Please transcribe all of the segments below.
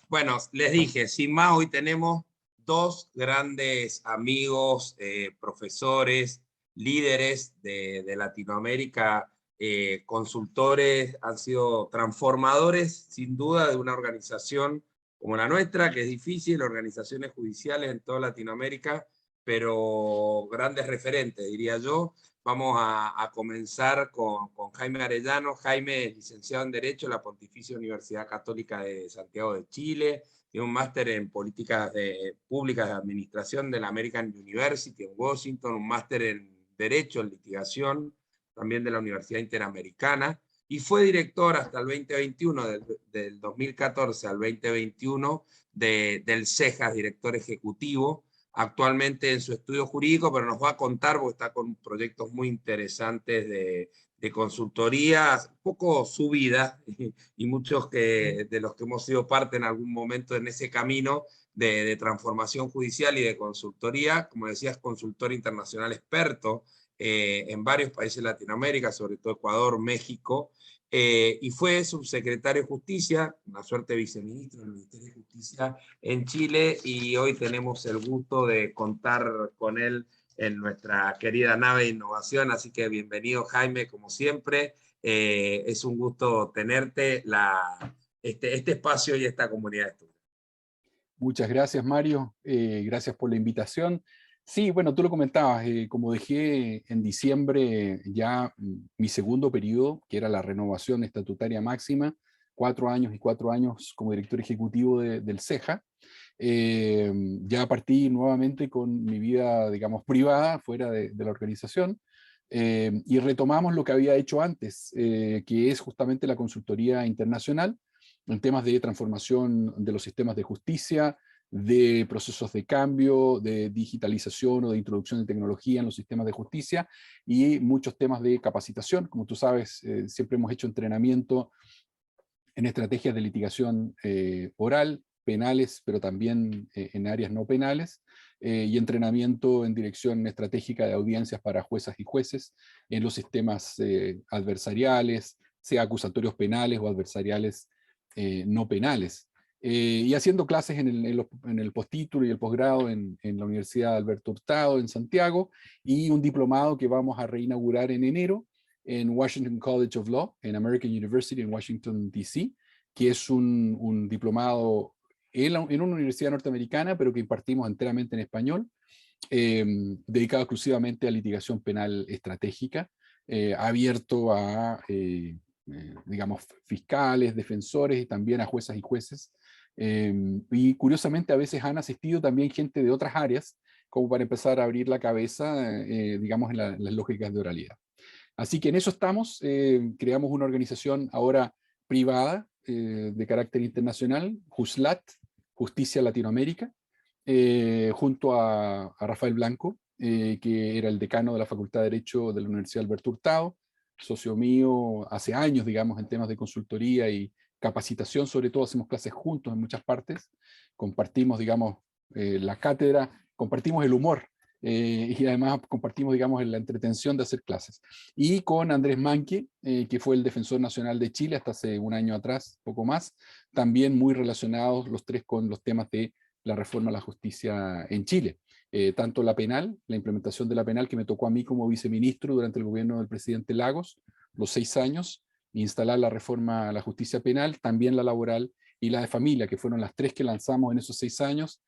Bueno, les dije, sin más, hoy tenemos dos grandes amigos, profesores, líderes de Latinoamérica, consultores, han sido transformadores, sin duda, de una organización como la nuestra, que es difícil, organizaciones judiciales en toda Latinoamérica, pero grandes referentes, diría yo. Vamos a comenzar con Jaime Arellano. Jaime es licenciado en Derecho en la Pontificia Universidad Católica de Santiago de Chile, tiene un máster en Políticas Públicas de Administración de la American University en Washington, un máster en Derecho en Litigación también de la Universidad Interamericana, y fue director hasta el 2021, del 2014 al 2021, del CEJAS, director ejecutivo, actualmente en su estudio jurídico, pero nos va a contar, porque está con proyectos muy interesantes de consultoría, un poco su vida, y muchos de los que hemos sido parte en algún momento en ese camino de transformación judicial y de consultoría. Como decías, consultor internacional experto en varios países de Latinoamérica, sobre todo Ecuador, México, y fue subsecretario de Justicia, una suerte de viceministro del Ministerio de Justicia en Chile, y hoy tenemos el gusto de contar con él en nuestra querida nave de innovación. Así que bienvenido, Jaime, como siempre. Es un gusto tenerte, este espacio y esta comunidad de estudio. Muchas gracias, Mario. Gracias por la invitación. Sí, bueno, tú lo comentabas, como dejé en diciembre ya mi segundo periodo, que era la renovación estatutaria máxima, 4 años y 4 años como director ejecutivo del CEJA, ya partí nuevamente con mi vida, digamos, privada, fuera de la organización, y retomamos lo que había hecho antes, que es justamente la consultoría internacional, en temas de transformación de los sistemas de justicia, de procesos de cambio, de digitalización o de introducción de tecnología en los sistemas de justicia, y muchos temas de capacitación. Como tú sabes, siempre hemos hecho entrenamiento en estrategias de litigación oral, penales, pero también en áreas no penales, y entrenamiento en dirección estratégica de audiencias para juezas y jueces en los sistemas adversariales, sea acusatorios penales o adversariales no penales. Y haciendo clases en el postítulo y el posgrado en la Universidad Alberto Hurtado en Santiago, y un diplomado que vamos a reinaugurar en enero en Washington College of Law, en American University en Washington, D.C., que es un diplomado en una universidad norteamericana, pero que impartimos enteramente en español, dedicado exclusivamente a litigación penal estratégica, abierto a, digamos, fiscales, defensores y también a juezas y jueces. Y curiosamente a veces han asistido también gente de otras áreas, como para empezar a abrir la cabeza, digamos, en las lógicas de oralidad. Así que en eso estamos. Creamos una organización ahora privada de carácter internacional, JUSLAT, Justicia Latinoamérica, junto a Rafael Blanco, que era el decano de la Facultad de Derecho de la Universidad Alberto Hurtado, socio mío hace años, digamos, en temas de consultoría y capacitación. Sobre todo hacemos clases juntos en muchas partes, compartimos, digamos, la cátedra, compartimos el humor, y además compartimos, digamos, en la entretención de hacer clases. Y con Andrés Manque, que fue el Defensor Nacional de Chile hasta hace un año atrás, poco más, también muy relacionados los tres con los temas de la reforma a la justicia en Chile. Tanto la penal, la implementación de la penal, que me tocó a mí como viceministro durante el gobierno del presidente Lagos, los 6 años, instalar la reforma a la justicia penal, también la laboral y la de familia, que fueron las 3 que lanzamos en esos 6 años.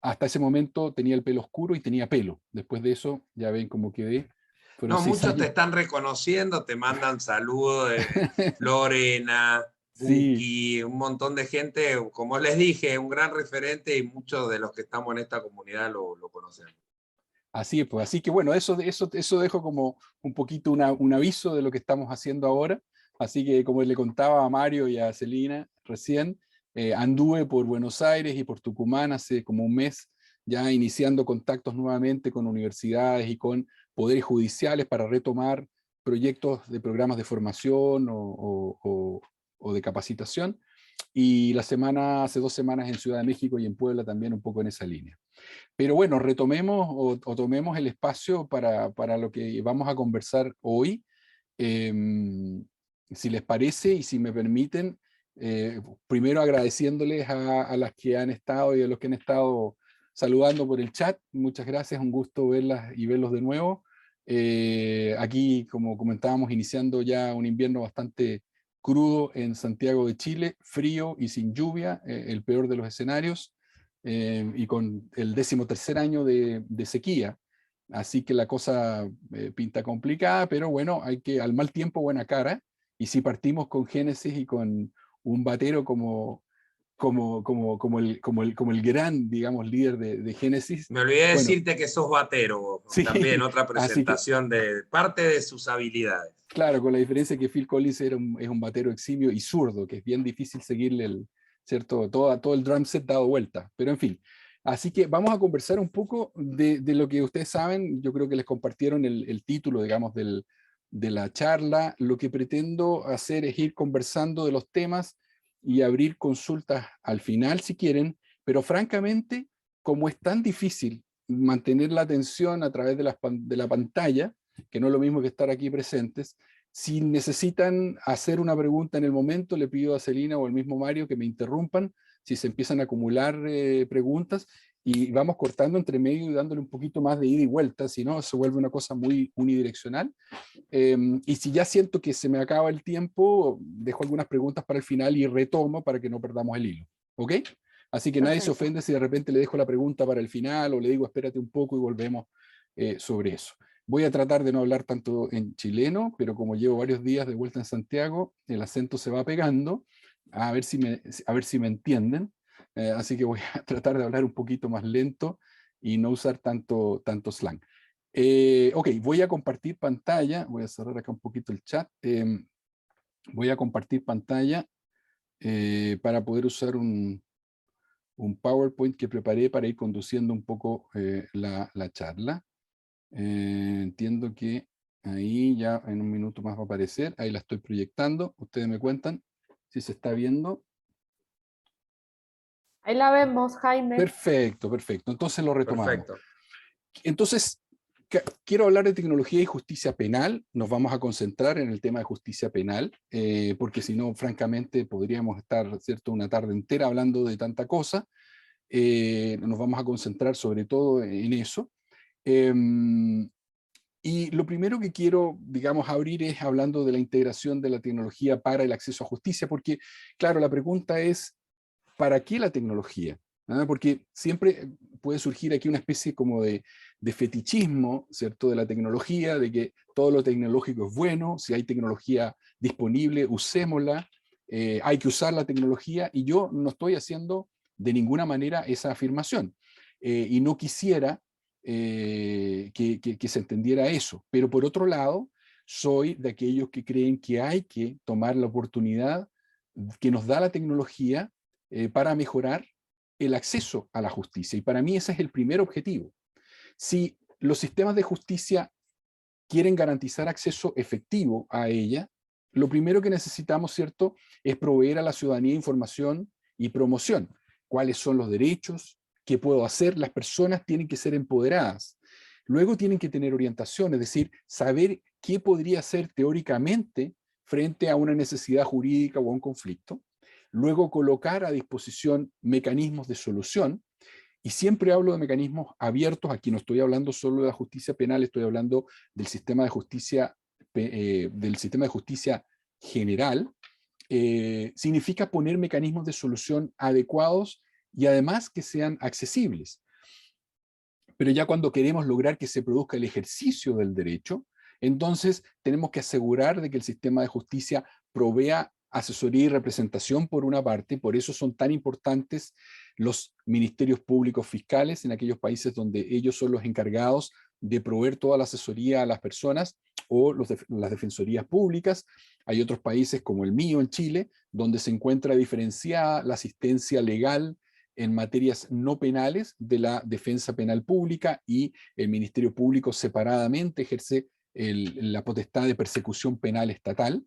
Hasta ese momento tenía el pelo oscuro y tenía pelo. Después de eso, ya ven cómo quedé. Fueron No, 6 muchos te años. están reconociendo, te mandan saludos de Lorena, Sí, Buki, un montón de gente. Como les dije, un gran referente, y muchos de los que estamos en esta comunidad lo conocemos. así es, pues. Así que bueno, eso dejo como un poquito un aviso de lo que estamos haciendo ahora. Así que como le contaba a Mario y a Celina recién, anduve por Buenos Aires y por Tucumán hace como un mes, ya iniciando contactos nuevamente con universidades y con poderes judiciales para retomar proyectos de programas de formación o de capacitación. Y hace 2 semanas en Ciudad de México y en Puebla también un poco en esa línea. Pero bueno, retomemos o tomemos el espacio para lo que vamos a conversar hoy. Si les parece y si me permiten, Primero agradeciéndoles a las que han estado y a los que han estado saludando por el chat. Muchas gracias, un gusto verlas y verlos de nuevo. Aquí, como comentábamos, iniciando ya un invierno bastante crudo en Santiago de Chile, frío y sin lluvia, el peor de los escenarios, y con el 13º año de sequía. Así que la cosa pinta complicada, pero bueno, hay que, al mal tiempo, buena cara. Y si partimos con Génesis y con un batero como el gran, digamos, líder de Génesis, Me olvidé bueno, decirte que sos batero, vos, sí, también otra así que, presentación de parte de sus habilidades. claro, con la diferencia que Phil Collins es un batero eximio y zurdo, que es bien difícil seguirle ¿cierto? Todo el drum set dado vuelta, pero en fin. Así que vamos a conversar un poco de lo que ustedes saben. Yo creo que les compartieron el título, digamos, de la charla. Lo que pretendo hacer es ir conversando de los temas y abrir consultas al final, si quieren, pero francamente, como es tan difícil mantener la atención a través de la pantalla, que no es lo mismo que estar aquí presentes, si necesitan hacer una pregunta en el momento, le pido a Celina o al mismo Mario que me interrumpan si se empiezan a acumular preguntas, y vamos cortando entre medio y dándole un poquito más de ida y vuelta, si no se vuelve una cosa muy unidireccional. Y si ya siento que se me acaba el tiempo, dejo algunas preguntas para el final y retomo para que no perdamos el hilo. ¿Ok? Así que nadie se Perfecto. ofende si de repente le dejo la pregunta para el final o le digo espérate un poco y volvemos sobre eso. Voy a tratar de no hablar tanto en chileno, pero como llevo varios días de vuelta en Santiago, el acento se va pegando, a ver si me entienden. Así que voy a tratar de hablar un poquito más lento y no usar tanto slang. Ok, voy a compartir pantalla, voy a cerrar acá un poquito el chat. Voy a compartir pantalla para poder usar un PowerPoint que preparé para ir conduciendo un poco la charla. Entiendo que ahí ya en un minuto más va a aparecer, ahí la estoy proyectando, ustedes me cuentan si se está viendo. Ahí la vemos, Jaime. Perfecto, perfecto, entonces lo retomamos. Perfecto. Entonces, quiero hablar de tecnología y justicia penal. Nos vamos a concentrar en el tema de justicia penal, porque si no, francamente, podríamos estar, ¿cierto?, una tarde entera hablando de tanta cosa. Nos vamos a concentrar sobre todo en eso. Y lo primero que quiero, digamos, abrir es hablando de la integración de la tecnología para el acceso a justicia, porque, claro, la pregunta es, ¿para qué la tecnología? ¿Ah? Porque siempre puede surgir aquí una especie como de fetichismo, ¿cierto?, de la tecnología, de que todo lo tecnológico es bueno, si hay tecnología disponible, usémosla, hay que usar la tecnología, y yo no estoy haciendo de ninguna manera esa afirmación, y no quisiera que se entendiera eso. Pero por otro lado, soy de aquellos que creen que hay que tomar la oportunidad que nos da la tecnología para mejorar el acceso a la justicia. Y para mí ese es el primer objetivo. Si los sistemas de justicia quieren garantizar acceso efectivo a ella, lo primero que necesitamos, ¿cierto?, es proveer a la ciudadanía información y promoción. ¿Cuáles son los derechos? ¿Qué puedo hacer? Las personas tienen que ser empoderadas. Luego tienen que tener orientación, es decir, saber qué podría hacer teóricamente frente a una necesidad jurídica o a un conflicto. Luego colocar a disposición mecanismos de solución. Y siempre hablo de mecanismos abiertos. Aquí no estoy hablando solo de la justicia penal, estoy hablando del sistema de justicia, general. Significa poner mecanismos de solución adecuados y además que sean accesibles. Pero ya cuando queremos lograr que se produzca el ejercicio del derecho, entonces tenemos que asegurar de que el sistema de justicia provea asesoría y representación por una parte. Por eso son tan importantes los ministerios públicos fiscales en aquellos países donde ellos son los encargados de proveer toda la asesoría a las personas, o las defensorías públicas. Hay otros países como el mío en Chile, donde se encuentra diferenciada la asistencia legal en materias no penales de la defensa penal pública, y el Ministerio Público separadamente ejerce la potestad de persecución penal estatal.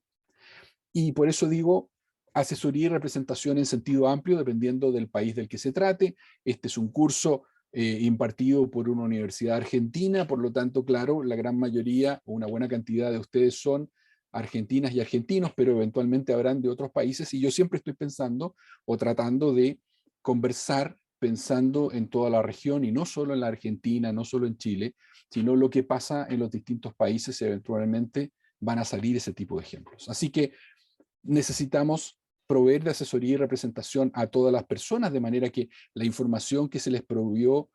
Y por eso digo asesoría y representación en sentido amplio, dependiendo del país del que se trate. Este es un curso impartido por una universidad argentina, por lo tanto, claro, la gran mayoría o una buena cantidad de ustedes son argentinas y argentinos, pero eventualmente habrán de otros países, y yo siempre estoy pensando o tratando de conversar pensando en toda la región y no solo en la Argentina, no solo en Chile, sino lo que pasa en los distintos países y eventualmente van a salir ese tipo de ejemplos. Así que necesitamos proveer de asesoría y representación a todas las personas, de manera que la información que se les proveyó,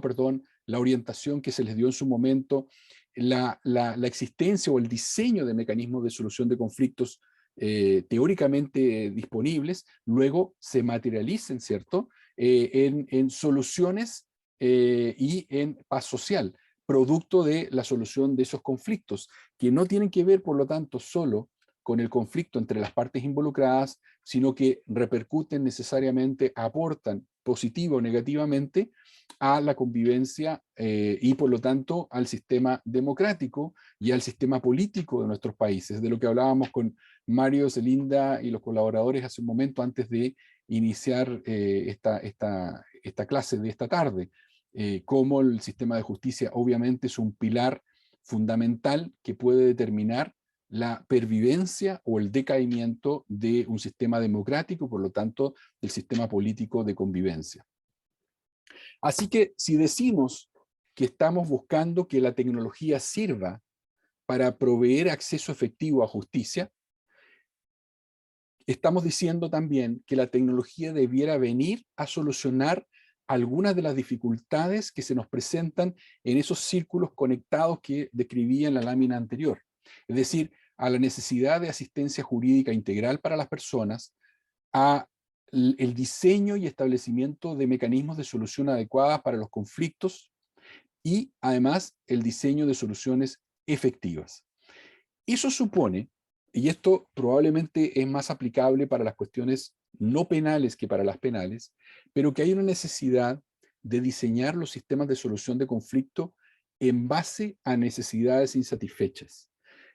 perdón, la orientación que se les dio en su momento, la existencia o el diseño de mecanismos de solución de conflictos teóricamente disponibles, luego se materialicen, ¿cierto?, en soluciones y en paz social, producto de la solución de esos conflictos, que no tienen que ver, por lo tanto, solo con el conflicto entre las partes involucradas, sino que repercuten necesariamente, aportan positivo o negativamente a la convivencia y por lo tanto al sistema democrático y al sistema político de nuestros países, de lo que hablábamos con Mario, Celinda y los colaboradores hace un momento antes de iniciar esta clase de esta tarde. Cómo el sistema de justicia obviamente es un pilar fundamental que puede determinar la pervivencia o el decaimiento de un sistema democrático, por lo tanto, del sistema político de convivencia. Así que si decimos que estamos buscando que la tecnología sirva para proveer acceso efectivo a justicia, estamos diciendo también que la tecnología debiera venir a solucionar algunas de las dificultades que se nos presentan en esos círculos conectados que describía en la lámina anterior. Es decir, a la necesidad de asistencia jurídica integral para las personas, a el diseño y establecimiento de mecanismos de solución adecuadas para los conflictos y además el diseño de soluciones efectivas. Eso supone, y esto probablemente es más aplicable para las cuestiones no penales que para las penales, pero que hay una necesidad de diseñar los sistemas de solución de conflicto en base a necesidades insatisfechas.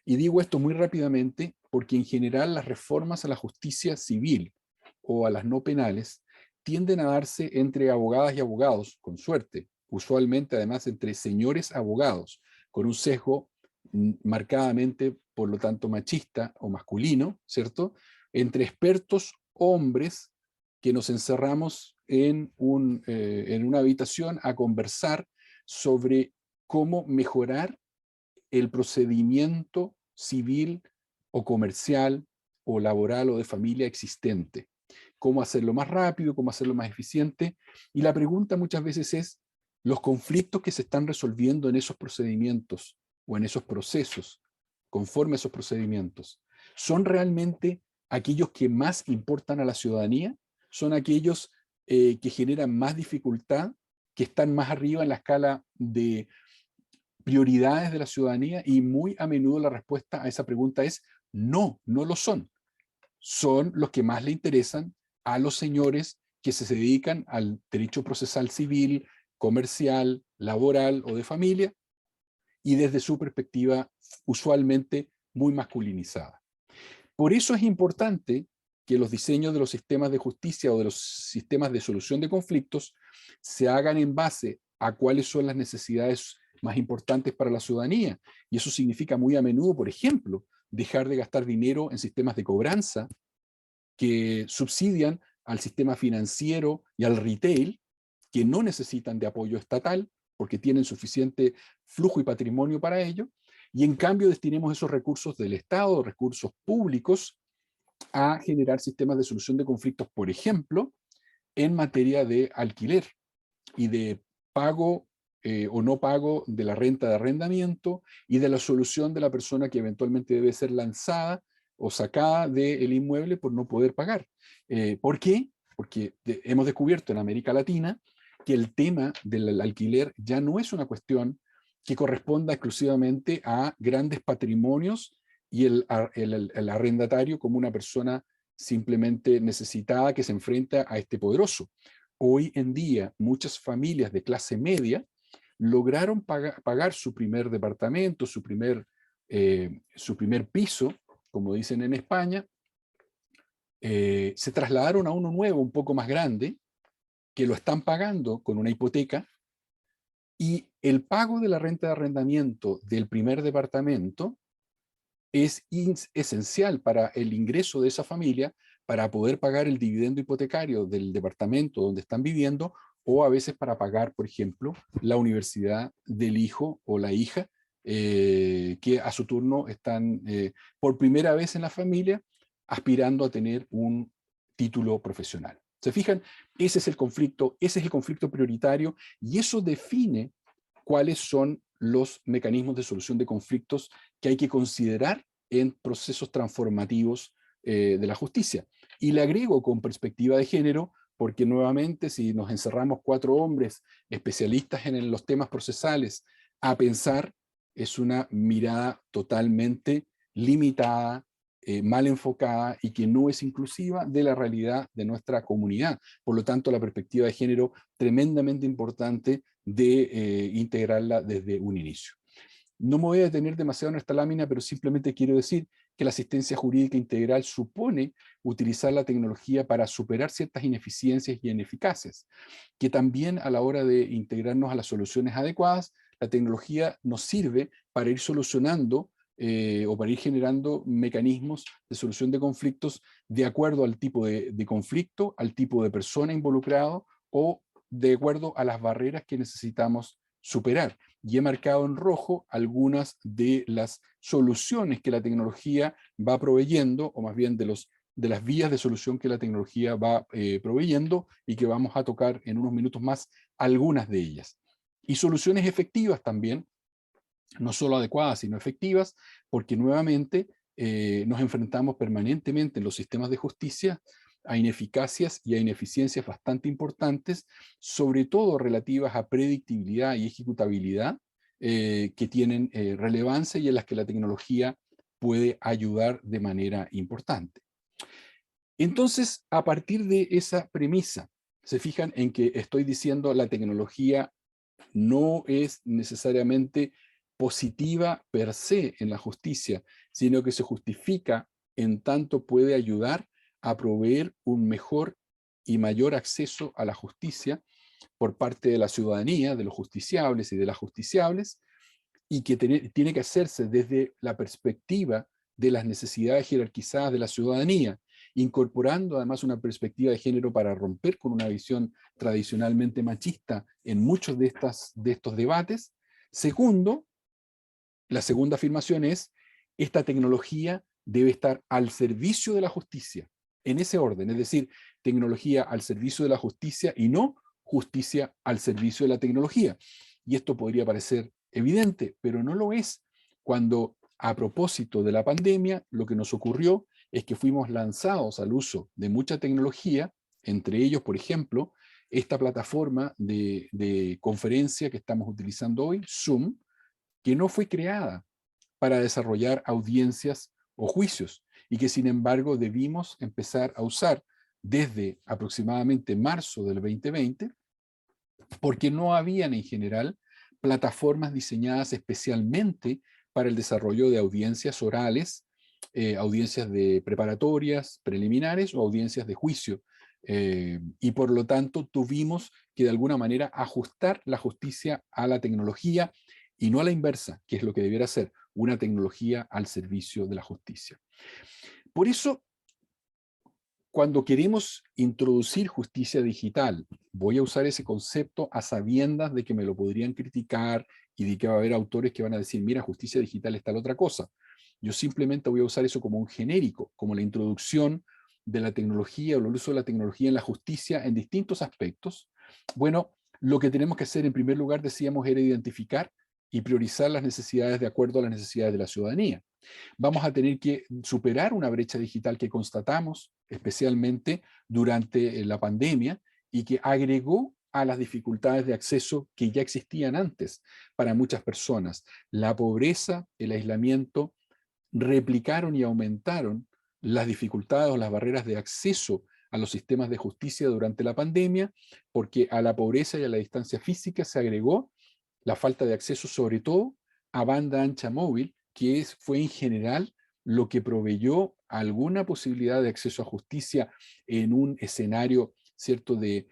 Y digo esto muy rápidamente porque en general las reformas a la justicia civil o a las no penales tienden a darse entre abogadas y abogados, con suerte, usualmente además entre señores abogados, con un sesgo marcadamente, por lo tanto, machista o masculino, ¿cierto?, entre expertos hombres que nos encerramos en una habitación a conversar sobre cómo mejorar el procedimiento civil o comercial o laboral o de familia existente. Cómo hacerlo más rápido, cómo hacerlo más eficiente. Y la pregunta muchas veces es, los conflictos que se están resolviendo en esos procedimientos o en esos procesos, conforme a esos procedimientos, ¿son realmente aquellos que más importan a la ciudadanía? ¿Son aquellos que generan más dificultad, que están más arriba en la escala de prioridades de la ciudadanía? Y muy a menudo la respuesta a esa pregunta es no, no lo son. Son los que más le interesan a los señores que se dedican al derecho procesal civil, comercial, laboral o de familia, y desde su perspectiva usualmente muy masculinizada. Por eso es importante que los diseños de los sistemas de justicia o de los sistemas de solución de conflictos se hagan en base a cuáles son las necesidades más importantes para la ciudadanía. Y eso significa muy a menudo, por ejemplo, dejar de gastar dinero en sistemas de cobranza que subsidian al sistema financiero y al retail, que no necesitan de apoyo estatal porque tienen suficiente flujo y patrimonio para ello, y en cambio destinemos esos recursos del Estado, recursos públicos, a generar sistemas de solución de conflictos, por ejemplo, en materia de alquiler y de pago o no pago de la renta de arrendamiento y de la solución de la persona que eventualmente debe ser lanzada o sacada del inmueble por no poder pagar. ¿Por qué? Porque hemos descubierto en América Latina que el tema del alquiler ya no es una cuestión que corresponda exclusivamente a grandes patrimonios y el arrendatario como una persona simplemente necesitada que se enfrenta a este poderoso. Hoy en día, muchas familias de clase media lograron pagar su primer departamento, su primer piso, como dicen en España, se trasladaron a uno nuevo, un poco más grande, que lo están pagando con una hipoteca, y el pago de la renta de arrendamiento del primer departamento es esencial para el ingreso de esa familia para poder pagar el dividendo hipotecario del departamento donde están viviendo, o a veces para pagar, por ejemplo, la universidad del hijo o la hija, que a su turno están por primera vez en la familia aspirando a tener un título profesional. ¿Se fijan? Ese es el conflicto prioritario, y eso define cuáles son los mecanismos de solución de conflictos que hay que considerar en procesos transformativos de la justicia. Y le agrego con perspectiva de género, porque nuevamente si nos encerramos 4 hombres especialistas en los temas procesales a pensar, es una mirada totalmente limitada, mal enfocada, y que no es inclusiva de la realidad de nuestra comunidad. Por lo tanto, la perspectiva de género tremendamente importante de integrarla desde un inicio. No me voy a detener demasiado en esta lámina, pero simplemente quiero decir que la asistencia jurídica integral supone utilizar la tecnología para superar ciertas ineficiencias y ineficacias, que también a la hora de integrarnos a las soluciones adecuadas, la tecnología nos sirve para ir solucionando o para ir generando mecanismos de solución de conflictos de acuerdo al tipo de conflicto, al tipo de persona involucrado, o de acuerdo a las barreras que necesitamos superar. Y he marcado en rojo algunas de las soluciones que la tecnología va proveyendo, o más bien de las vías de solución que la tecnología va proveyendo, y que vamos a tocar en unos minutos más algunas de ellas. Y soluciones efectivas también, no solo adecuadas, sino efectivas, porque nuevamente nos enfrentamos permanentemente en los sistemas de justicia a ineficacias y a ineficiencias bastante importantes, sobre todo relativas a predictibilidad y ejecutabilidad, que tienen relevancia y en las que la tecnología puede ayudar de manera importante. Entonces, a partir de esa premisa, se fijan en que estoy diciendo la tecnología no es necesariamente positiva per se en la justicia, sino que se justifica en tanto puede ayudar a proveer un mejor y mayor acceso a la justicia por parte de la ciudadanía, de los justiciables y de las justiciables, y que tiene que hacerse desde la perspectiva de las necesidades jerarquizadas de la ciudadanía, incorporando además una perspectiva de género para romper con una visión tradicionalmente machista en muchos de estos debates. Segundo, la segunda afirmación es: esta tecnología debe estar al servicio de la justicia, en ese orden, es decir, tecnología al servicio de la justicia y no justicia al servicio de la tecnología. Y esto podría parecer evidente, pero no lo es, cuando a propósito de la pandemia lo que nos ocurrió es que fuimos lanzados al uso de mucha tecnología, entre ellos, por ejemplo, esta plataforma de conferencia que estamos utilizando hoy, Zoom, que no fue creada para desarrollar audiencias o juicios, y que sin embargo debimos empezar a usar desde aproximadamente marzo del 2020, porque no habían en general plataformas diseñadas especialmente para el desarrollo de audiencias orales, audiencias de preparatorias, preliminares o audiencias de juicio. Y por lo tanto tuvimos que de alguna manera ajustar la justicia a la tecnología, y no a la inversa, que es lo que debiera ser una tecnología al servicio de la justicia. Por eso, cuando queremos introducir justicia digital, voy a usar ese concepto a sabiendas de que me lo podrían criticar y de que va a haber autores que van a decir, mira, justicia digital es tal otra cosa. Yo simplemente voy a usar eso como un genérico, como la introducción de la tecnología o el uso de la tecnología en la justicia en distintos aspectos. Bueno, lo que tenemos que hacer en primer lugar, decíamos, era identificar y priorizar las necesidades de acuerdo a las necesidades de la ciudadanía. Vamos a tener que superar una brecha digital que constatamos, especialmente durante la pandemia, y que agregó a las dificultades de acceso que ya existían antes para muchas personas. La pobreza, el aislamiento, replicaron y aumentaron las dificultades o las barreras de acceso a los sistemas de justicia durante la pandemia, porque a la pobreza y a la distancia física se agregó la falta de acceso, sobre todo a banda ancha móvil, que fue en general lo que proveyó alguna posibilidad de acceso a justicia en un escenario, ¿cierto?, de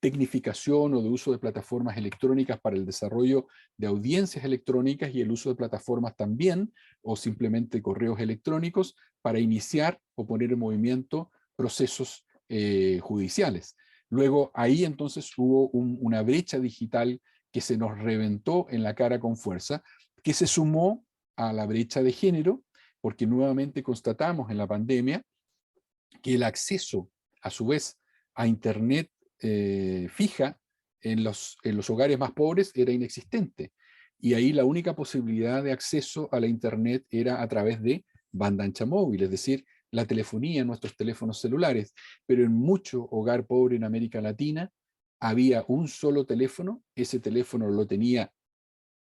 tecnificación o de uso de plataformas electrónicas para el desarrollo de audiencias electrónicas y el uso de plataformas también, o simplemente correos electrónicos, para iniciar o poner en movimiento procesos judiciales. Luego ahí entonces hubo una brecha digital que se nos reventó en la cara con fuerza, que se sumó a la brecha de género, porque nuevamente constatamos en la pandemia que el acceso, a su vez, a Internet fija en los hogares más pobres era inexistente. Y ahí la única posibilidad de acceso a la Internet era a través de banda ancha móvil, es decir, la telefonía en nuestros teléfonos celulares. Pero en mucho hogar pobre en América Latina había un solo teléfono, ese teléfono lo tenía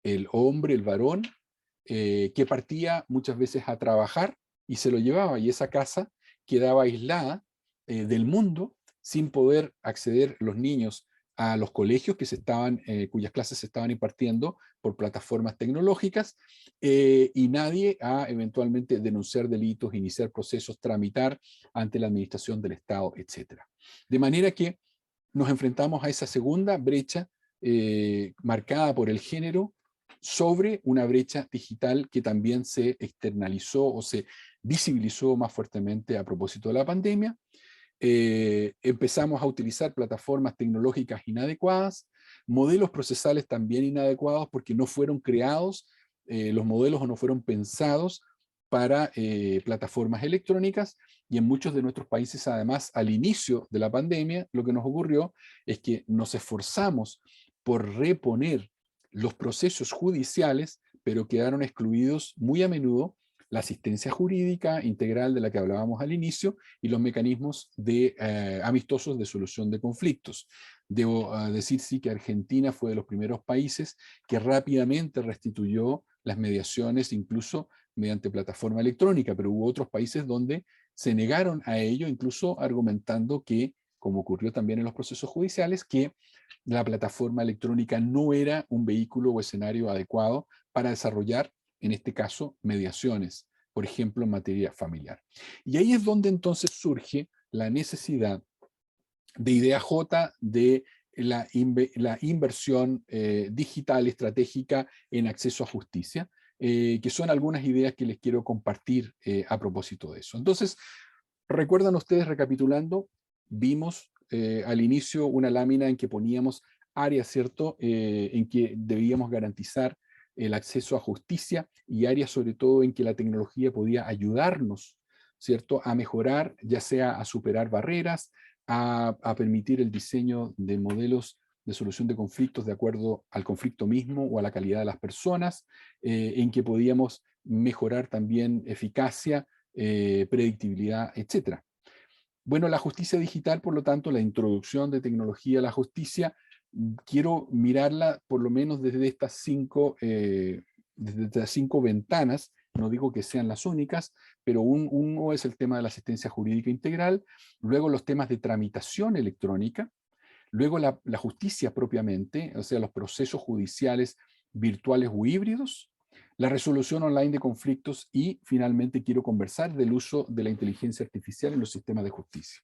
el hombre, el varón, que partía muchas veces a trabajar y se lo llevaba, y esa casa quedaba aislada del mundo sin poder acceder los niños a los colegios que cuyas clases se estaban impartiendo por plataformas tecnológicas, y nadie a eventualmente denunciar delitos, iniciar procesos, tramitar ante la administración del Estado, etc. De manera que nos enfrentamos a esa segunda brecha marcada por el género sobre una brecha digital que también se externalizó o se visibilizó más fuertemente a propósito de la pandemia. Empezamos a utilizar plataformas tecnológicas inadecuadas, modelos procesales también inadecuados porque no fueron creados los modelos o no fueron pensados para plataformas electrónicas, y en muchos de nuestros países además al inicio de la pandemia lo que nos ocurrió es que nos esforzamos por reponer los procesos judiciales, pero quedaron excluidos muy a menudo la asistencia jurídica integral de la que hablábamos al inicio y los mecanismos amistosos de solución de conflictos. Debo decir sí que Argentina fue de los primeros países que rápidamente restituyó las mediaciones, incluso mediante plataforma electrónica, pero hubo otros países donde se negaron a ello, incluso argumentando que, como ocurrió también en los procesos judiciales, que la plataforma electrónica no era un vehículo o escenario adecuado para desarrollar, en este caso, mediaciones, por ejemplo, en materia familiar. Y ahí es donde entonces surge la necesidad de IDEAJ de la inversión digital estratégica en acceso a justicia, que son algunas ideas que les quiero compartir a propósito de eso. Entonces, recuerdan ustedes, recapitulando, vimos al inicio una lámina en que poníamos áreas, ¿cierto?, en que debíamos garantizar el acceso a justicia, y áreas sobre todo en que la tecnología podía ayudarnos, ¿cierto?, a mejorar, ya sea a superar barreras, a permitir el diseño de modelos de solución de conflictos de acuerdo al conflicto mismo o a la calidad de las personas, en que podíamos mejorar también eficacia, predictibilidad, etc. Bueno, la justicia digital, por lo tanto, la introducción de tecnología a la justicia, quiero mirarla por lo menos desde estas cinco ventanas. No digo que sean las únicas, pero uno es el tema de la asistencia jurídica integral, luego los temas de tramitación electrónica, luego la justicia propiamente, o sea, los procesos judiciales virtuales o híbridos, la resolución online de conflictos, y finalmente quiero conversar del uso de la inteligencia artificial en los sistemas de justicia.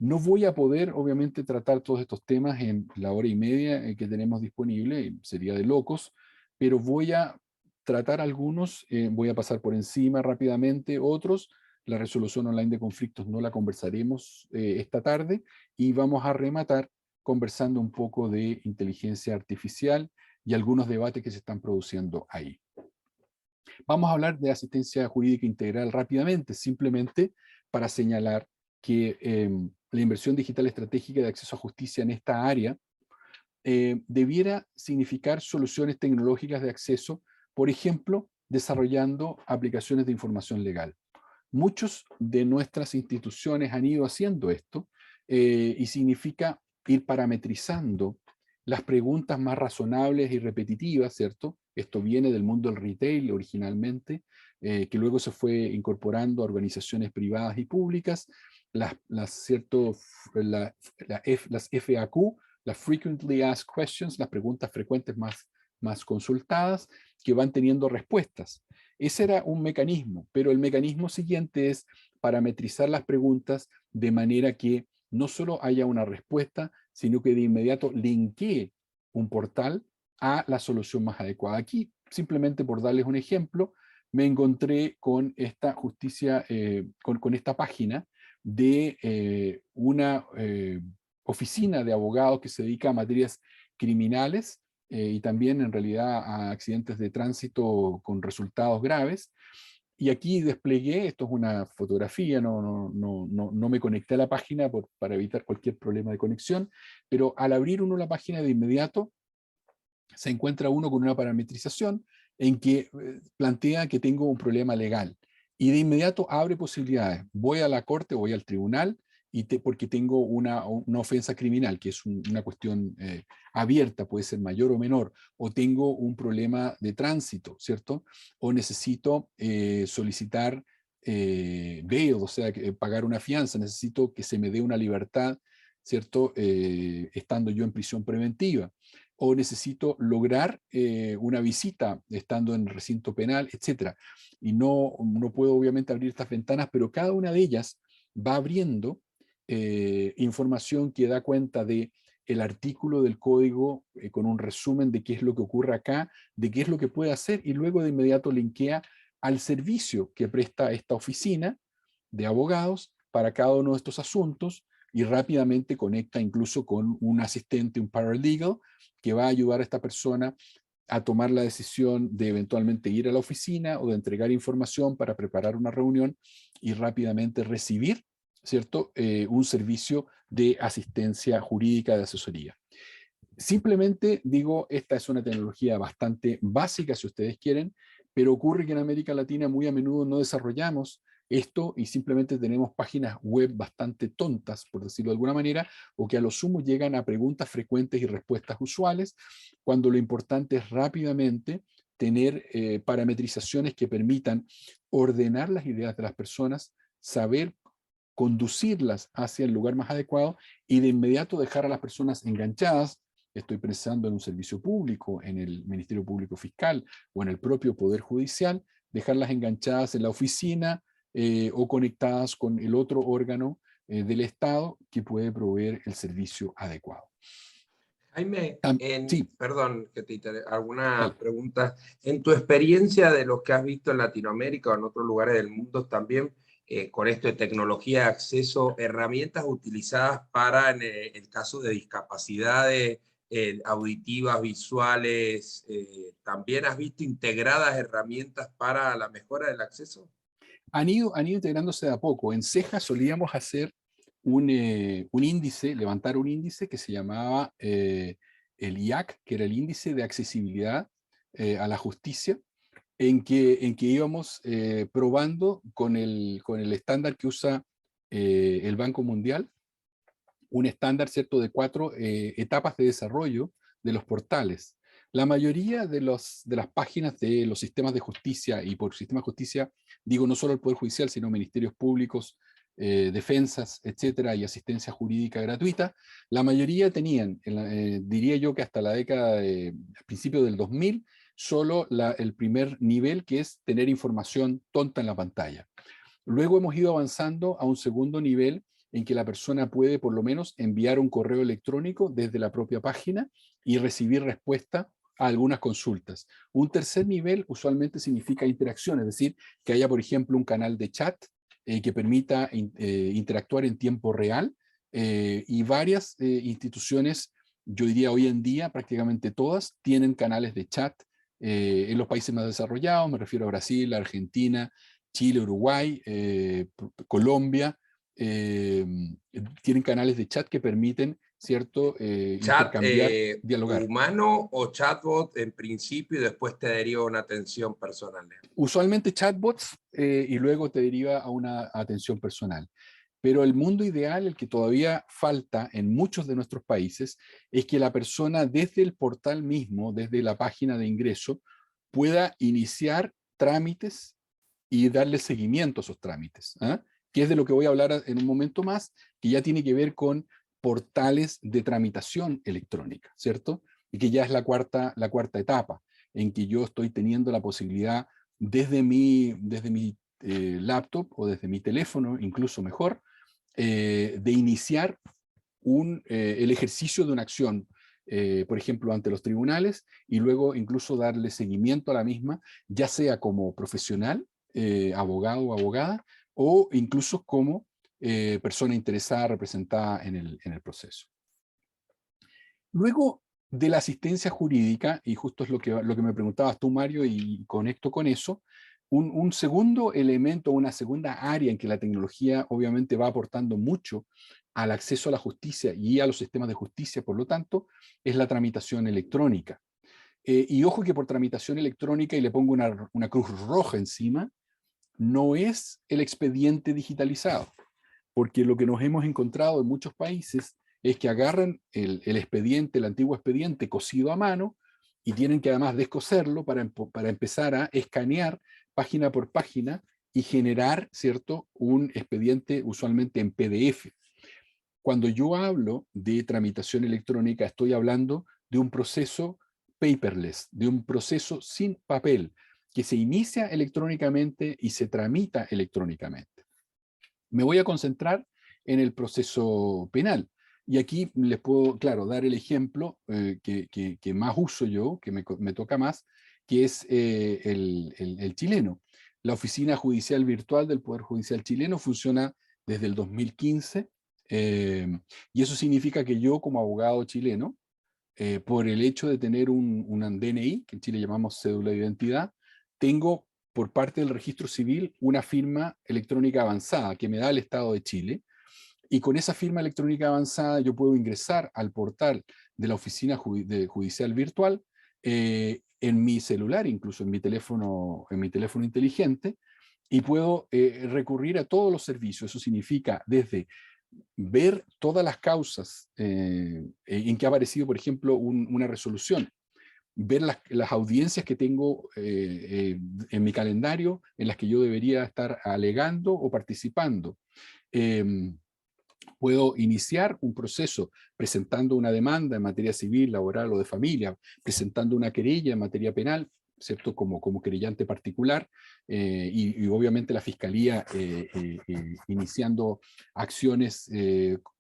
No voy a poder, obviamente, tratar todos estos temas en la hora y media que tenemos disponible, sería de locos, pero voy a tratar algunos, voy a pasar por encima rápidamente otros. La resolución online de conflictos no la conversaremos esta tarde, y vamos a rematar conversando un poco de inteligencia artificial y algunos debates que se están produciendo ahí. Vamos a hablar de asistencia jurídica integral rápidamente, simplemente para señalar que la inversión digital estratégica de acceso a justicia en esta área debiera significar soluciones tecnológicas de acceso, por ejemplo, desarrollando aplicaciones de información legal. Muchas de nuestras instituciones han ido haciendo esto, y significa ir parametrizando las preguntas más razonables y repetitivas, ¿cierto? Esto viene del mundo del retail originalmente, que luego se fue incorporando a organizaciones privadas y públicas, las FAQ, las Frequently Asked Questions, las preguntas frecuentes más consultadas, que van teniendo respuestas. Ese era un mecanismo, pero el mecanismo siguiente es parametrizar las preguntas de manera que no solo haya una respuesta, sino que de inmediato linkee un portal a la solución más adecuada. Aquí, simplemente por darles un ejemplo, me encontré con esta justicia, con esta página de una oficina de abogados que se dedica a materias criminales y también en realidad a accidentes de tránsito con resultados graves. Y aquí desplegué, esto es una fotografía, no me conecté a la página para evitar cualquier problema de conexión, pero al abrir uno la página de inmediato, se encuentra uno con una parametrización en que plantea que tengo un problema legal y de inmediato abre posibilidades. Voy a la corte, voy al tribunal porque tengo una ofensa criminal, que es una cuestión abierta, puede ser mayor o menor, o tengo un problema de tránsito, ¿cierto? O necesito solicitar bail, o sea, pagar una fianza, necesito que se me dé una libertad, ¿cierto? Estando yo en prisión preventiva o necesito lograr una visita estando en el recinto penal, etc. Y no puedo obviamente abrir estas ventanas, pero cada una de ellas va abriendo información que da cuenta de el artículo del código con un resumen de qué es lo que ocurre acá, de qué es lo que puede hacer, y luego de inmediato linkea al servicio que presta esta oficina de abogados para cada uno de estos asuntos y rápidamente conecta incluso con un asistente, un paralegal, que va a ayudar a esta persona a tomar la decisión de eventualmente ir a la oficina o de entregar información para preparar una reunión y rápidamente recibir, ¿cierto? Un servicio de asistencia jurídica, de asesoría. Simplemente digo, esta es una tecnología bastante básica, si ustedes quieren, pero ocurre que en América Latina muy a menudo no desarrollamos esto y simplemente tenemos páginas web bastante tontas, por decirlo de alguna manera, o que a lo sumo llegan a preguntas frecuentes y respuestas usuales, cuando lo importante es rápidamente tener parametrizaciones que permitan ordenar las ideas de las personas, saber conducirlas hacia el lugar más adecuado y de inmediato dejar a las personas enganchadas. Estoy pensando en un servicio público, en el Ministerio Público Fiscal o en el propio Poder Judicial, dejarlas enganchadas en la oficina o conectadas con el otro órgano del Estado que puede proveer el servicio adecuado. Jaime, Sí, perdón que te alguna dale. pregunta. En tu experiencia de los que has visto en Latinoamérica o en otros lugares del mundo también, con esto de tecnología de acceso, herramientas utilizadas para, en el caso de discapacidades auditivas, visuales, ¿también has visto integradas herramientas para la mejora del acceso? Han ido integrándose de a poco. En Ceja solíamos hacer un índice, levantar un índice que se llamaba el IAC, que era el índice de accesibilidad a la justicia, en que íbamos probando con el estándar que usa el Banco Mundial, un estándar, ¿cierto?, de 4 etapas de desarrollo de los portales. La mayoría de las páginas de los sistemas de justicia, y por sistema de justicia digo no solo el Poder Judicial, sino ministerios públicos, defensas, etcétera, y asistencia jurídica gratuita, la mayoría tenían, diría yo que hasta la década de principio del 2000, solo el primer nivel, que es tener información tonta en la pantalla. Luego hemos ido avanzando a un segundo nivel en que la persona puede por lo menos enviar un correo electrónico desde la propia página y recibir respuesta a algunas consultas. Un tercer nivel usualmente significa interacción, es decir, que haya, por ejemplo, un canal de chat que permita interactuar en tiempo real y varias instituciones, yo diría hoy en día prácticamente todas, tienen canales de chat en los países más desarrollados, me refiero a Brasil, Argentina, Chile, Uruguay, Colombia, tienen canales de chat que permiten, ¿cierto?, ¿Chat intercambiar, dialogar. humano o chatbot en principio y después te deriva una atención personal? Usualmente chatbots y luego te deriva a una atención personal. Pero el mundo ideal, el que todavía falta en muchos de nuestros países, es que la persona desde el portal mismo, desde la página de ingreso, pueda iniciar trámites y darle seguimiento a esos trámites, ¿ah? Que es de lo que voy a hablar en un momento más, que ya tiene que ver con portales de tramitación electrónica, ¿cierto? Y que ya es la cuarta etapa, en que yo estoy teniendo la posibilidad desde mi laptop o desde mi teléfono, incluso mejor, de iniciar el ejercicio de una acción, por ejemplo, ante los tribunales, y luego incluso darle seguimiento a la misma, ya sea como profesional, abogado o abogada, o incluso como persona interesada, representada en el proceso. Luego de la asistencia jurídica, y justo es lo que me preguntabas tú, Mario, y conecto con eso, un segundo elemento, una segunda área en que la tecnología obviamente va aportando mucho al acceso a la justicia y a los sistemas de justicia, por lo tanto, es la tramitación electrónica. Y ojo que por tramitación electrónica, y le pongo una cruz roja encima, no es el expediente digitalizado, porque lo que nos hemos encontrado en muchos países es que agarran el expediente, el antiguo expediente cosido a mano, y tienen que además descoserlo para empezar a escanear página por página y generar, ¿cierto?, un expediente usualmente en PDF. Cuando yo hablo de tramitación electrónica, estoy hablando de un proceso paperless, de un proceso sin papel, que se inicia electrónicamente y se tramita electrónicamente. Me voy a concentrar en el proceso penal. Y aquí les puedo, claro, dar el ejemplo que más uso yo, que me toca más, que es el chileno. La Oficina Judicial Virtual del Poder Judicial chileno funciona desde el 2015, y eso significa que yo como abogado chileno, por el hecho de tener un DNI, que en Chile llamamos cédula de identidad, tengo por parte del registro civil una firma electrónica avanzada que me da el Estado de Chile, y con esa firma electrónica avanzada yo puedo ingresar al portal de la Oficina Judicial Virtual en mi celular, incluso en mi teléfono inteligente, y puedo recurrir a todos los servicios. Eso significa desde ver todas las causas en que ha aparecido, por ejemplo, una resolución, ver las audiencias que tengo en mi calendario en las que yo debería estar alegando o participando. Puedo iniciar un proceso presentando una demanda en materia civil, laboral o de familia, presentando una querella en materia penal, ¿cierto? Como querellante particular, y obviamente la Fiscalía iniciando acciones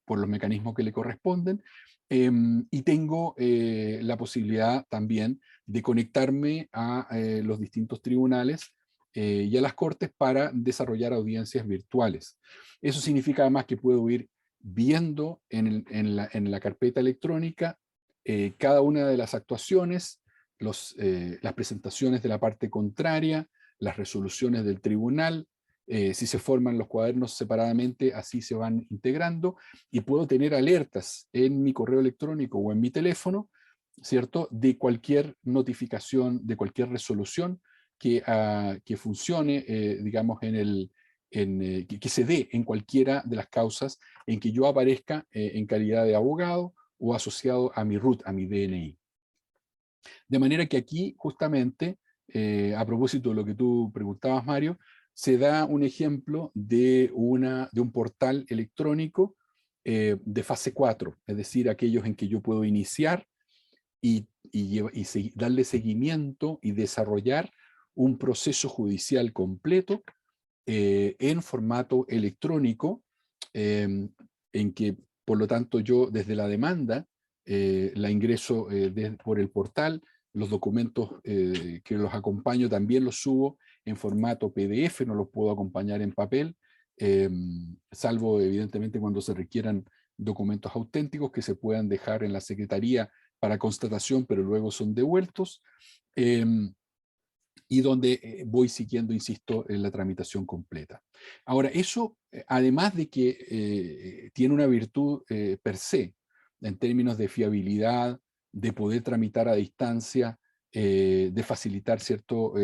por los mecanismos que le corresponden. Y tengo la posibilidad también de conectarme a los distintos tribunales y a las cortes para desarrollar audiencias virtuales. Eso significa además que puedo ir viendo en la carpeta electrónica cada una de las actuaciones, las presentaciones de la parte contraria, las resoluciones del tribunal, si se forman los cuadernos separadamente, así se van integrando, y puedo tener alertas en mi correo electrónico o en mi teléfono, ¿cierto?, de cualquier notificación, de cualquier resolución que funcione, digamos, que se dé en cualquiera de las causas en que yo aparezca en calidad de abogado o asociado a mi RUT, a mi DNI. De manera que aquí, justamente, a propósito de lo que tú preguntabas, Mario, se da un ejemplo de un portal electrónico de fase 4, es decir, aquellos en que yo puedo iniciar y darle seguimiento y desarrollar un proceso judicial completo en formato electrónico, en que, por lo tanto, yo desde la demanda la ingreso por el portal, los documentos que los acompaño también los subo en formato PDF, no los puedo acompañar en papel, salvo evidentemente cuando se requieran documentos auténticos que se puedan dejar en la Secretaría para constatación, pero luego son devueltos. Y donde voy siguiendo, insisto, en la tramitación completa. Ahora, eso, además de que tiene una virtud per se, en términos de fiabilidad, de poder tramitar a distancia, de facilitar, ¿cierto?,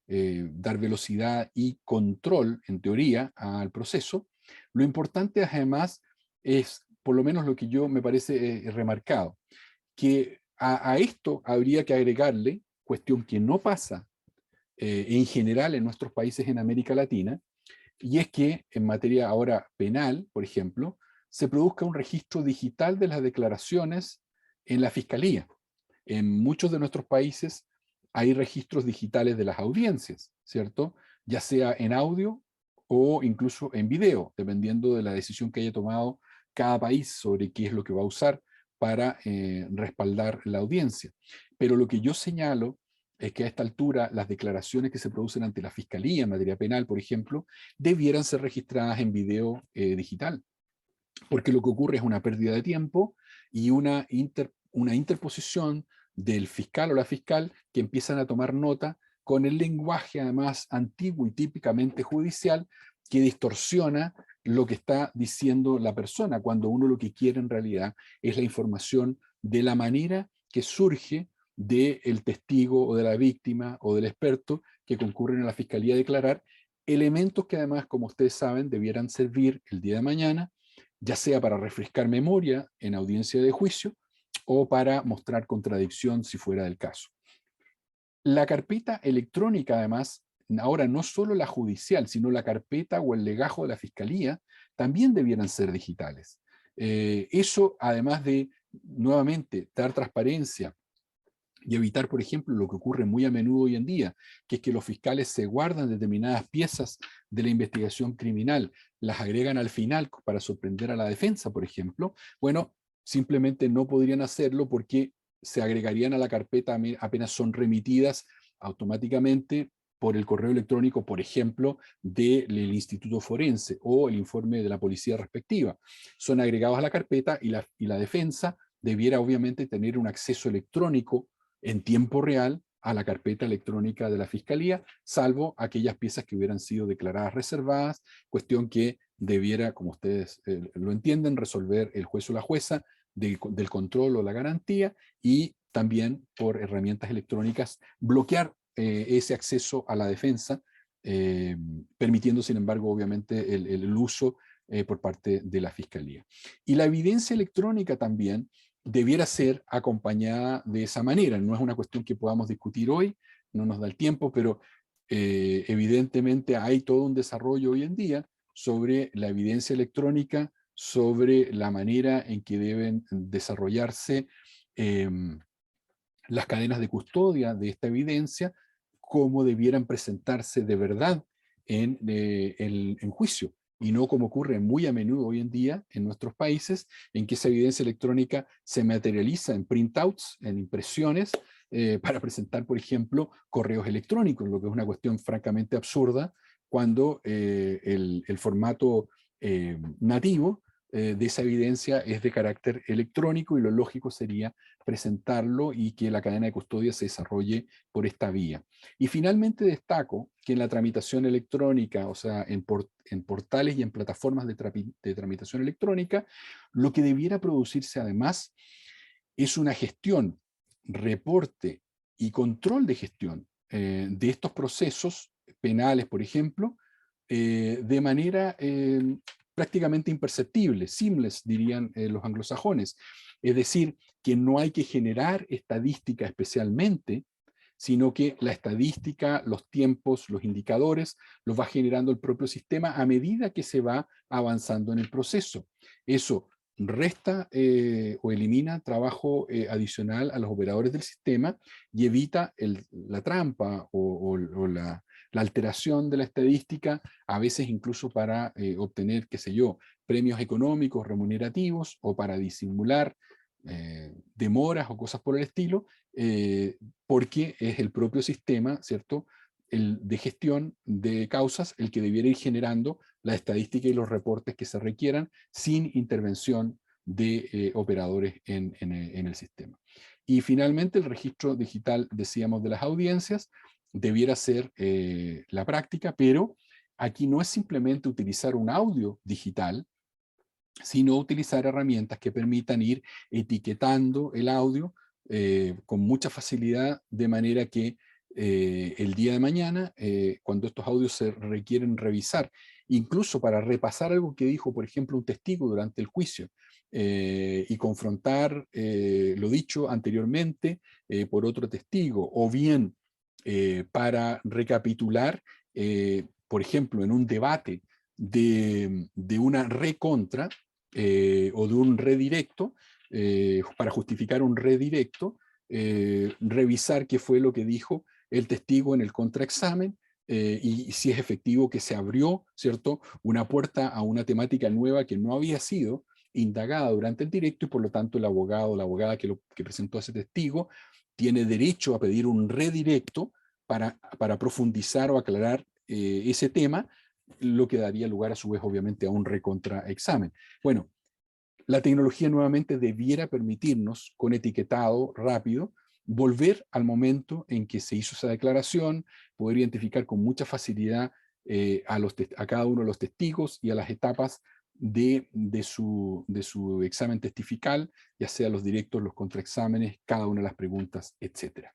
dar velocidad y control, en teoría, al proceso, lo importante además es, por lo menos lo que yo me parece remarcado, que a esto habría que agregarle, cuestión que no pasa en general en nuestros países en América Latina, y es que en materia ahora penal, por ejemplo, se produzca un registro digital de las declaraciones en la Fiscalía. En muchos de nuestros países hay registros digitales de las audiencias, ¿cierto? Ya sea en audio o incluso en video, dependiendo de la decisión que haya tomado cada país sobre qué es lo que va a usar para respaldar la audiencia. Pero lo que yo señalo es que a esta altura las declaraciones que se producen ante la Fiscalía en materia penal, por ejemplo, debieran ser registradas en video digital, porque lo que ocurre es una pérdida de tiempo y una interposición del fiscal o la fiscal que empiezan a tomar nota con el lenguaje además antiguo y típicamente judicial que distorsiona lo que está diciendo la persona, cuando uno lo que quiere en realidad es la información de la manera que surge del testigo o de la víctima o del experto que concurren a la fiscalía a declarar, elementos que además, como ustedes saben, debieran servir el día de mañana, ya sea para refrescar memoria en audiencia de juicio o para mostrar contradicción si fuera del caso. La carpeta electrónica, además, ahora no solo la judicial, sino la carpeta o el legajo de la fiscalía, también debieran ser digitales. Eso, además de, nuevamente, dar transparencia y evitar, por ejemplo, lo que ocurre muy a menudo hoy en día, que es que los fiscales se guardan determinadas piezas de la investigación criminal, las agregan al final para sorprender a la defensa, por ejemplo. Bueno, simplemente no podrían hacerlo porque se agregarían a la carpeta apenas son remitidas automáticamente por el correo electrónico, por ejemplo, del Instituto Forense o el informe de la policía respectiva. Son agregados a la carpeta y la defensa debiera obviamente tener un acceso electrónico en tiempo real a la carpeta electrónica de la Fiscalía, salvo aquellas piezas que hubieran sido declaradas reservadas, cuestión que debiera, como ustedes lo entienden, resolver el juez o la jueza del control o la garantía, y también por herramientas electrónicas bloquear ese acceso a la defensa, permitiendo sin embargo obviamente el uso por parte de la Fiscalía. Y la evidencia electrónica también debiera ser acompañada de esa manera. No es una cuestión que podamos discutir hoy, no nos da el tiempo, pero evidentemente hay todo un desarrollo hoy en día sobre la evidencia electrónica, sobre la manera en que deben desarrollarse las cadenas de custodia de esta evidencia, cómo debieran presentarse de verdad en juicio, y no como ocurre muy a menudo hoy en día en nuestros países, en que esa evidencia electrónica se materializa en printouts, en impresiones, para presentar, por ejemplo, correos electrónicos, lo que es una cuestión francamente absurda, cuando el formato nativo de esa evidencia es de carácter electrónico, y lo lógico sería presentarlo y que la cadena de custodia se desarrolle por esta vía. Y finalmente destaco que en la tramitación electrónica, o sea, en portales y en plataformas de tramitación electrónica, lo que debiera producirse además es una gestión, reporte y control de gestión de estos procesos penales, por ejemplo, de manera prácticamente imperceptible, seamless, dirían los anglosajones. Es decir, que no hay que generar estadística especialmente, sino que la estadística, los tiempos, los indicadores, los va generando el propio sistema a medida que se va avanzando en el proceso. Eso resta o elimina trabajo adicional a los operadores del sistema y evita la trampa o la alteración de la estadística, a veces incluso para obtener, qué sé yo, premios económicos, remunerativos, o para disimular demoras o cosas por el estilo, porque es el propio sistema, ¿cierto?, de gestión de causas el que debiera ir generando la estadística y los reportes que se requieran sin intervención de operadores en el sistema. Y finalmente el registro digital, decíamos, de las audiencias, debiera ser la práctica, pero aquí no es simplemente utilizar un audio digital, sino utilizar herramientas que permitan ir etiquetando el audio con mucha facilidad, de manera que el día de mañana, cuando estos audios se requieren revisar, incluso para repasar algo que dijo, por ejemplo, un testigo durante el juicio, y confrontar lo dicho anteriormente por otro testigo, o bien para recapitular, por ejemplo, en un debate de una recontra o de un redirecto, para justificar un redirecto, revisar qué fue lo que dijo el testigo en el contraexamen, y si es efectivo que se abrió, ¿cierto?, una puerta a una temática nueva que no había sido indagada durante el directo, y por lo tanto el abogado o la abogada que presentó a ese testigo tiene derecho a pedir un redirecto para profundizar o aclarar ese tema, lo que daría lugar a su vez obviamente a un recontraexamen. Bueno, la tecnología nuevamente debiera permitirnos, con etiquetado rápido, volver al momento en que se hizo esa declaración, poder identificar con mucha facilidad a cada uno de los testigos y a las etapas de su examen testifical, ya sea los directos, los contraexámenes, cada una de las preguntas, etc.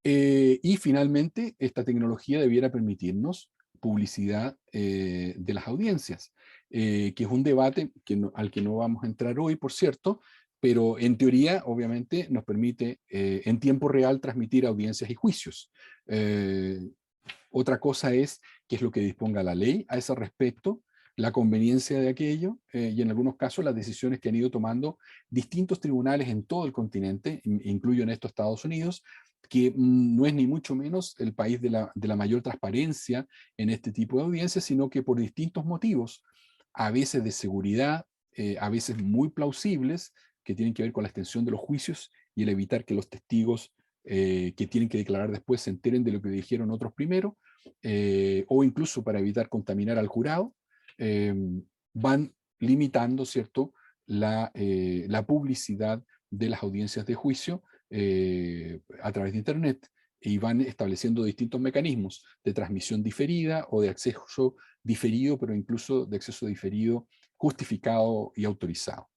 Y finalmente, esta tecnología debiera permitirnos publicidad de las audiencias, que es un debate al que no vamos a entrar hoy, por cierto, pero en teoría, obviamente, nos permite en tiempo real transmitir audiencias y juicios. Otra cosa es qué es lo que disponga la ley a ese respecto, la conveniencia de aquello, y en algunos casos las decisiones que han ido tomando distintos tribunales en todo el continente, incluyo en esto Estados Unidos, que no es ni mucho menos el país de la mayor transparencia en este tipo de audiencias, sino que por distintos motivos, a veces de seguridad, a veces muy plausibles, que tienen que ver con la extensión de los juicios y el evitar que los testigos que tienen que declarar después se enteren de lo que dijeron otros primero, o incluso para evitar contaminar al jurado, van limitando, ¿cierto?, la publicidad de las audiencias de juicio a través de Internet, y van estableciendo distintos mecanismos de transmisión diferida o de acceso diferido, pero incluso de acceso diferido justificado y autorizado.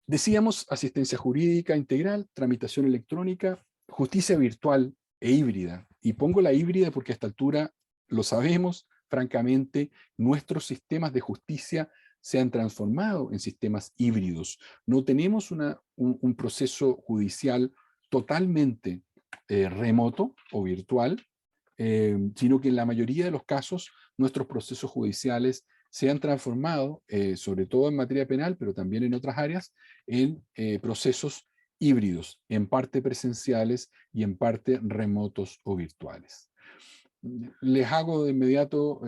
Decíamos asistencia jurídica integral, tramitación electrónica, justicia virtual e híbrida. Y pongo la híbrida porque a esta altura lo sabemos, francamente, nuestros sistemas de justicia se han transformado en sistemas híbridos. No tenemos un proceso judicial totalmente remoto o virtual, sino que en la mayoría de los casos nuestros procesos judiciales se han transformado, sobre todo en materia penal, pero también en otras áreas, en procesos híbridos, en parte presenciales y en parte remotos o virtuales. Les hago de inmediato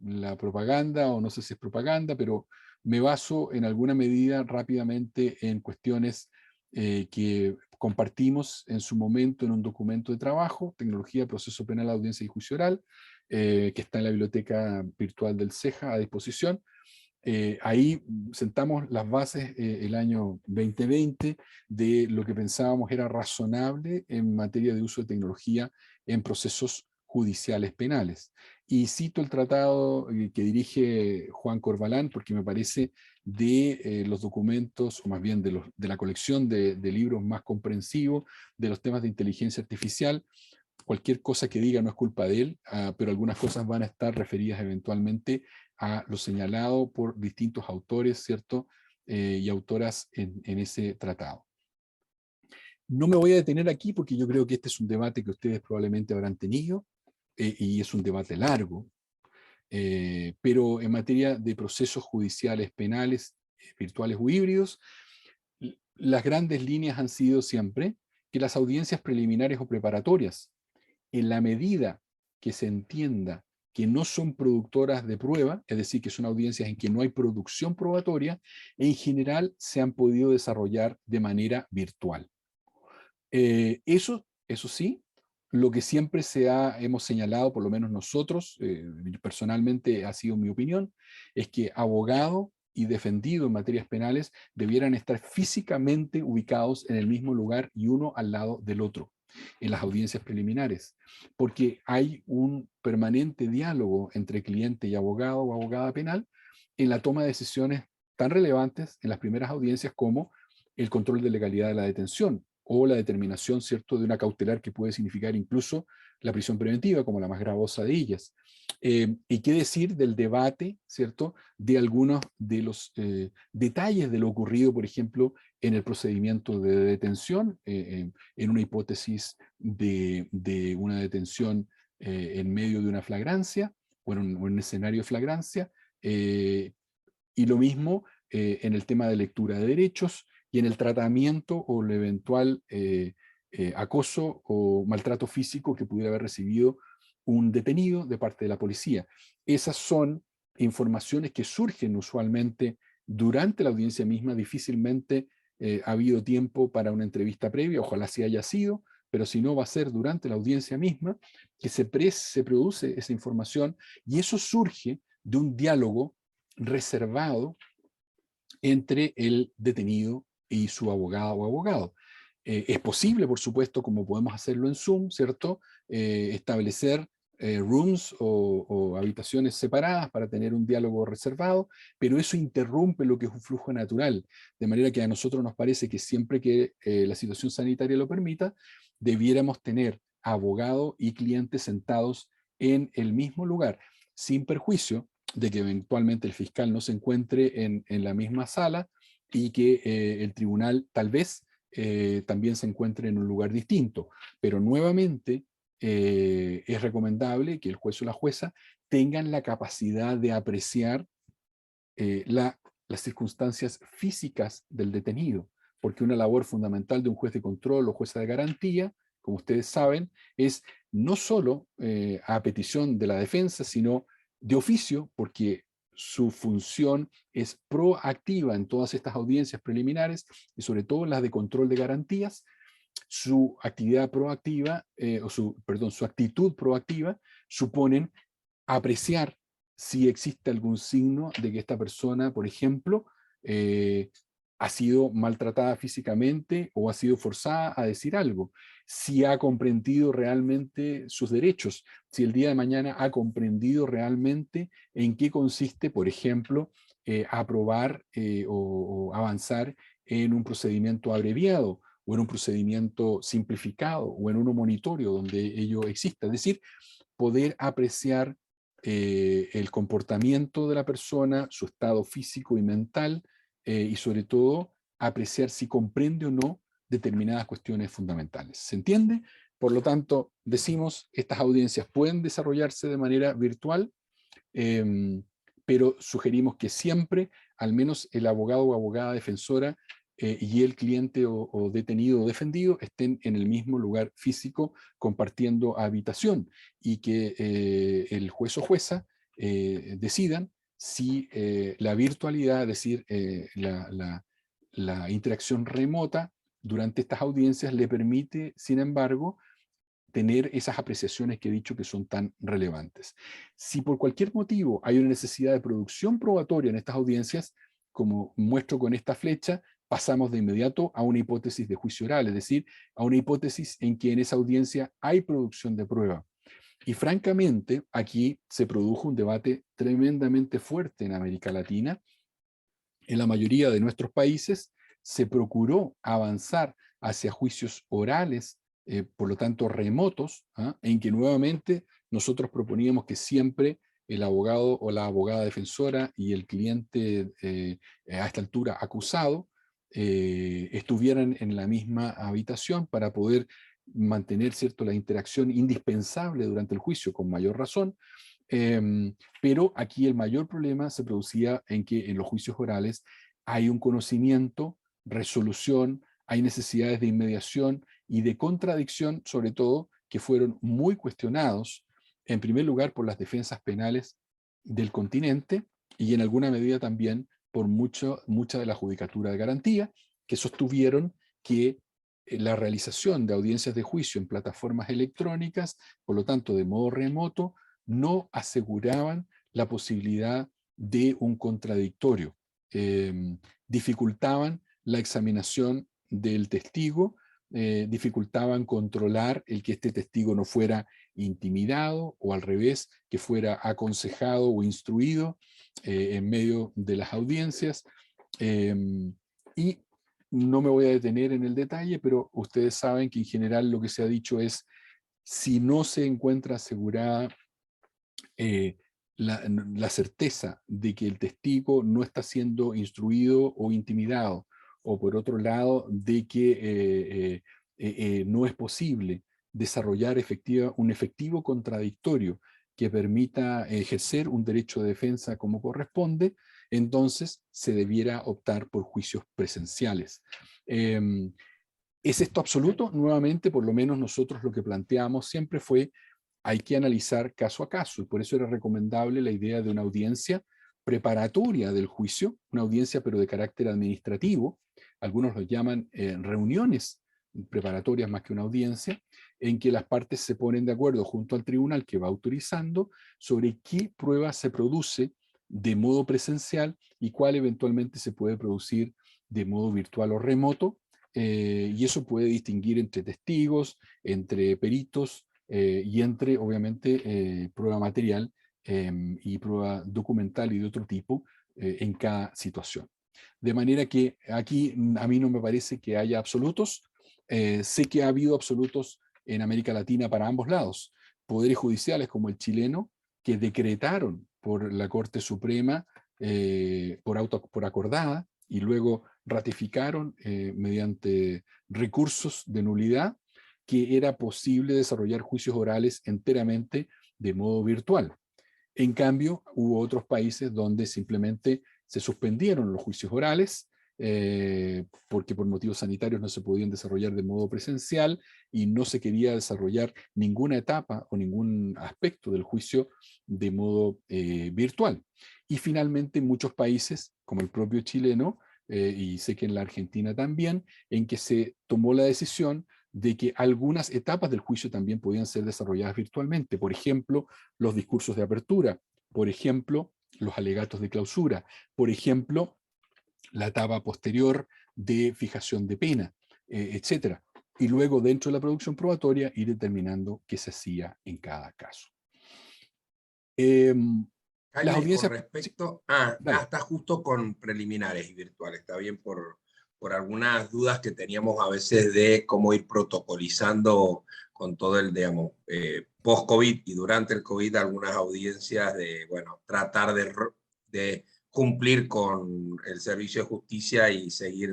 la propaganda, o no sé si es propaganda, pero me baso en alguna medida rápidamente en cuestiones que compartimos en su momento en un documento de trabajo, Tecnología, Proceso Penal, Audiencia y Juicio Oral, que está en la biblioteca virtual del CEJA a disposición. Ahí sentamos las bases el año 2020 de lo que pensábamos era razonable en materia de uso de tecnología en procesos judiciales penales. Y cito el tratado que dirige Juan Corvalán, porque me parece de los documentos, o más bien de la colección de libros más comprensivos de los temas de inteligencia artificial. Cualquier cosa que diga no es culpa de él, pero algunas cosas van a estar referidas eventualmente a lo señalado por distintos autores, ¿cierto? Y autoras en ese tratado. No me voy a detener aquí porque yo creo que este es un debate que ustedes probablemente habrán tenido, y es un debate largo, pero en materia de procesos judiciales penales, virtuales o híbridos, las grandes líneas han sido siempre que las audiencias preliminares o preparatorias, en la medida que se entienda que no son productoras de prueba, es decir, que son audiencias en que no hay producción probatoria, en general se han podido desarrollar de manera virtual. Eso sí, lo que siempre hemos señalado, por lo menos nosotros, personalmente ha sido mi opinión, es que abogado y defendido en materias penales debieran estar físicamente ubicados en el mismo lugar y uno al lado del otro en las audiencias preliminares, porque hay un permanente diálogo entre cliente y abogado o abogada penal en la toma de decisiones tan relevantes en las primeras audiencias como el control de legalidad de la detención o la determinación, ¿cierto?, de una cautelar que puede significar incluso la prisión preventiva como la más gravosa de ellas. Y qué decir del debate, ¿cierto?, de algunos de los detalles de lo ocurrido, por ejemplo, en el procedimiento de detención, en una hipótesis de una detención en medio de una flagrancia, o en un escenario de flagrancia, y lo mismo en el tema de lectura de derechos y en el tratamiento o la eventual acoso o maltrato físico que pudiera haber recibido un detenido de parte de la policía. Esas son informaciones que surgen usualmente durante la audiencia misma. Difícilmente ha habido tiempo para una entrevista previa, ojalá sí haya sido, pero si no va a ser durante la audiencia misma que se produce esa información, y eso surge de un diálogo reservado entre el detenido y su abogada o abogado. Es posible, por supuesto, como podemos hacerlo en Zoom, ¿cierto? Establecer rooms o habitaciones separadas para tener un diálogo reservado, pero eso interrumpe lo que es un flujo natural, de manera que a nosotros nos parece que siempre que la situación sanitaria lo permita, debiéramos tener abogado y cliente sentados en el mismo lugar, sin perjuicio de que eventualmente el fiscal no se encuentre en la misma sala y que el tribunal tal vez también se encuentre en un lugar distinto. Pero nuevamente es recomendable que el juez o la jueza tengan la capacidad de apreciar las circunstancias físicas del detenido, porque una labor fundamental de un juez de control o jueza de garantía, como ustedes saben, es no solo a petición de la defensa, sino de oficio, porque su función es proactiva en todas estas audiencias preliminares y sobre todo las de control de garantías. Su actividad proactiva, su actitud proactiva suponen apreciar si existe algún signo de que esta persona, por ejemplo, ha sido maltratada físicamente o ha sido forzada a decir algo, si ha comprendido realmente sus derechos, si el día de mañana ha comprendido realmente en qué consiste, por ejemplo, aprobar o avanzar en un procedimiento abreviado o en un procedimiento simplificado o en uno monitorio donde ello exista. Es decir, poder apreciar el comportamiento de la persona, su estado físico y mental, y sobre todo apreciar si comprende o no determinadas cuestiones fundamentales. ¿Se entiende? Por lo tanto, decimos, estas audiencias pueden desarrollarse de manera virtual, eh, pero sugerimos que siempre, al menos el abogado o abogada defensora y el cliente o detenido o defendido estén en el mismo lugar físico compartiendo habitación, y que el juez o jueza decidan si la virtualidad, es decir, la interacción remota durante estas audiencias le permite, sin embargo, tener esas apreciaciones que he dicho que son tan relevantes. Si por cualquier motivo hay una necesidad de producción probatoria en estas audiencias, como muestro con esta flecha, pasamos de inmediato a una hipótesis de juicio oral, es decir, a una hipótesis en que en esa audiencia hay producción de prueba. Y francamente, aquí se produjo un debate tremendamente fuerte en América Latina. En la mayoría de nuestros países se procuró avanzar hacia juicios orales, por lo tanto remotos, en que nuevamente nosotros proponíamos que siempre el abogado o la abogada defensora y el cliente a esta altura acusado estuvieran en la misma habitación para poder mantener, ¿cierto?, la interacción indispensable durante el juicio con mayor razón. Pero aquí el mayor problema se producía en que en los juicios orales hay un conocimiento, resolución, hay necesidades de inmediación y de contradicción, sobre todo, que fueron muy cuestionados, en primer lugar por las defensas penales del continente y en alguna medida también por mucha de la judicatura de garantía, que sostuvieron que la realización de audiencias de juicio en plataformas electrónicas, por lo tanto de modo remoto, no aseguraban la posibilidad de un contradictorio, dificultaban la examinación del testigo, dificultaban controlar el que este testigo no fuera intimidado o al revés, que fuera aconsejado o instruido en medio de las audiencias. Y no me voy a detener en el detalle, pero ustedes saben que en general lo que se ha dicho es, si no se encuentra asegurada la certeza de que el testigo no está siendo instruido o intimidado, o por otro lado, de que no es posible desarrollar un efectivo contradictorio que permita ejercer un derecho de defensa como corresponde, entonces se debiera optar por juicios presenciales. ¿Es esto absoluto? Nuevamente, por lo menos nosotros lo que planteamos siempre fue hay que analizar caso a caso, y por eso era recomendable la idea de una audiencia preparatoria del juicio, una audiencia pero de carácter administrativo, algunos lo llaman reuniones preparatorias más que una audiencia, en que las partes se ponen de acuerdo junto al tribunal que va autorizando sobre qué prueba se produce de modo presencial y cuál eventualmente se puede producir de modo virtual o remoto, y eso puede distinguir entre testigos, entre peritos, y entre, obviamente, prueba material y prueba documental y de otro tipo en cada situación. De manera que aquí a mí no me parece que haya absolutos. Sé que ha habido absolutos en América Latina para ambos lados. Poderes judiciales como el chileno que decretaron por la Corte Suprema por acordada y luego ratificaron mediante recursos de nulidad que era posible desarrollar juicios orales enteramente de modo virtual. En cambio, hubo otros países donde simplemente se suspendieron los juicios orales porque por motivos sanitarios no se podían desarrollar de modo presencial y no se quería desarrollar ninguna etapa o ningún aspecto del juicio de modo virtual. Y finalmente muchos países, como el propio chileno, y sé que en la Argentina también, en que se tomó la decisión de que algunas etapas del juicio también podían ser desarrolladas virtualmente. Por ejemplo, los discursos de apertura, por ejemplo, los alegatos de clausura, por ejemplo, la etapa posterior de fijación de pena, etc. Y luego, dentro de la producción probatoria, ir determinando qué se hacía en cada caso. Las Jaime, con audiencias... Sí, respecto dale. está justo con preliminares y virtuales, está bien por algunas dudas que teníamos a veces de cómo ir protocolizando con todo el, digamos, post-COVID y durante el COVID, algunas audiencias de, bueno, tratar de cumplir con el servicio de justicia y seguir,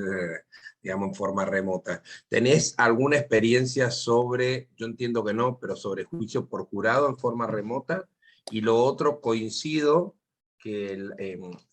digamos, en forma remota. ¿Tenés alguna experiencia sobre, yo entiendo que no, pero sobre juicio por jurado en forma remota? Y lo otro, coincido que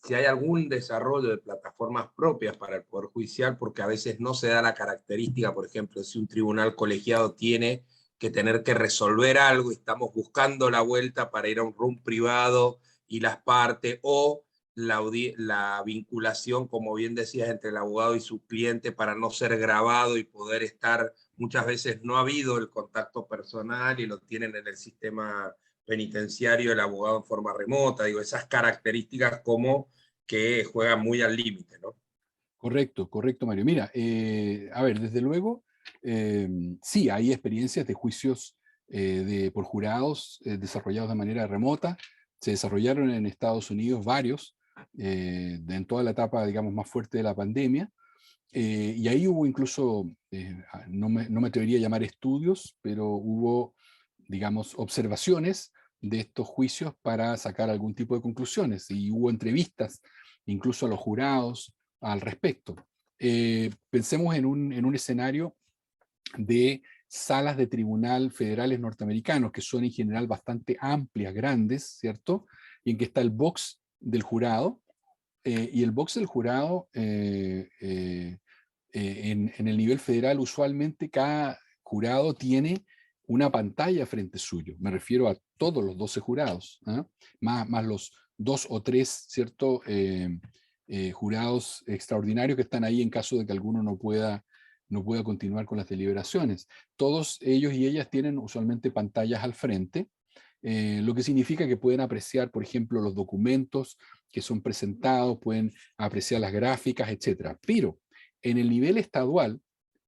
si hay algún desarrollo de plataformas propias para el Poder Judicial, porque a veces no se da la característica, por ejemplo, si un tribunal colegiado tiene que tener que resolver algo, estamos buscando la vuelta para ir a un room privado y las partes, o la vinculación, como bien decías, entre el abogado y su cliente para no ser grabado y poder estar, muchas veces no ha habido el contacto personal y lo tienen en el sistema penitenciario, el abogado en forma remota, digo, esas características como que juegan muy al límite, ¿no? Correcto, correcto, Mario. Mira, a ver, desde luego, sí, hay experiencias de juicios por jurados desarrollados de manera remota. Se desarrollaron en Estados Unidos varios, en toda la etapa, digamos, más fuerte de la pandemia. Y ahí hubo incluso, no me atrevería a llamar estudios, pero hubo, digamos, observaciones de estos juicios para sacar algún tipo de conclusiones. Y hubo entrevistas, incluso a los jurados, al respecto. Pensemos en un escenario de salas de tribunal federales norteamericanos, que son en general bastante amplias, grandes, ¿cierto? Y en que está el box del jurado, y el box del jurado, en el nivel federal, usualmente cada jurado tiene una pantalla frente suyo. Me refiero a todos los 12 jurados, ¿eh? Más los 2 o 3, ¿cierto? Jurados extraordinarios que están ahí en caso de que alguno no pueda continuar con las deliberaciones. Todos ellos y ellas tienen usualmente pantallas al frente, lo que significa que pueden apreciar, por ejemplo, los documentos que son presentados, pueden apreciar las gráficas, etc. Pero en el nivel estadual,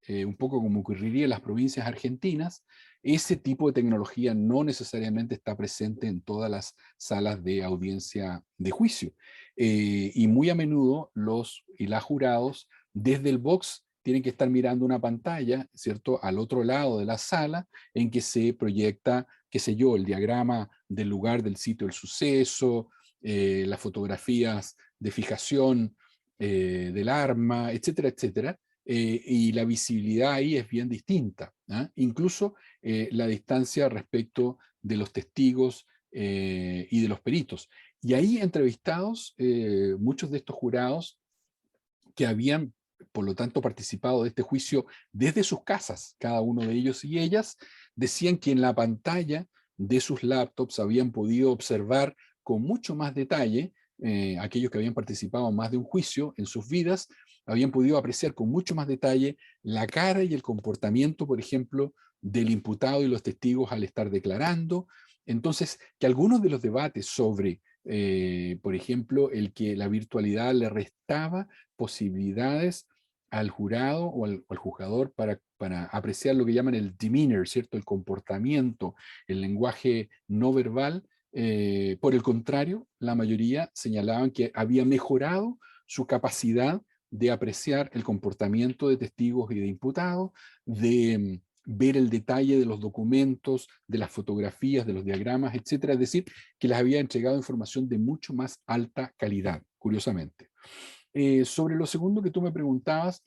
un poco como ocurriría en las provincias argentinas, ese tipo de tecnología no necesariamente está presente en todas las salas de audiencia de juicio. Y muy a menudo los y las jurados desde el box tienen que estar mirando una pantalla, ¿cierto?, al otro lado de la sala en que se proyecta, qué sé yo, el diagrama del lugar del sitio del suceso, las fotografías de fijación del arma, etcétera, etcétera. Y la visibilidad ahí es bien distinta, ¿eh? Incluso la distancia respecto de los testigos y de los peritos. Y ahí entrevistados, muchos de estos jurados que habían por lo tanto participado de este juicio desde sus casas, cada uno de ellos y ellas, decían que en la pantalla de sus laptops habían podido observar con mucho más detalle, aquellos que habían participado en más de un juicio en sus vidas, habían podido apreciar con mucho más detalle la cara y el comportamiento, por ejemplo, del imputado y los testigos al estar declarando. Entonces, que algunos de los debates sobre, por ejemplo, el que la virtualidad le restaba posibilidades al jurado o al juzgador para apreciar lo que llaman el demeanor, ¿cierto? El comportamiento, el lenguaje no verbal. Por el contrario, la mayoría señalaban que había mejorado su capacidad de apreciar el comportamiento de testigos y de imputados, de ver el detalle de los documentos, de las fotografías, de los diagramas, etcétera. Es decir, que les había entregado información de mucho más alta calidad, curiosamente. Sobre lo segundo que tú me preguntabas,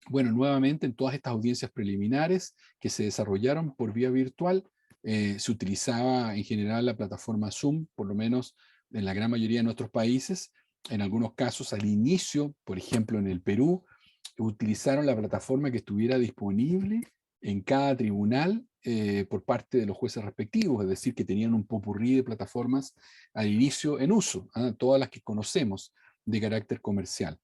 bueno, nuevamente en todas estas audiencias preliminares que se desarrollaron por vía virtual, se utilizaba en general la plataforma Zoom, por lo menos en la gran mayoría de nuestros países. En algunos casos al inicio, por ejemplo en el Perú, utilizaron la plataforma que estuviera disponible en cada tribunal por parte de los jueces respectivos, es decir, que tenían un popurrí de plataformas al inicio en uso, todas las que conocemos de carácter comercial.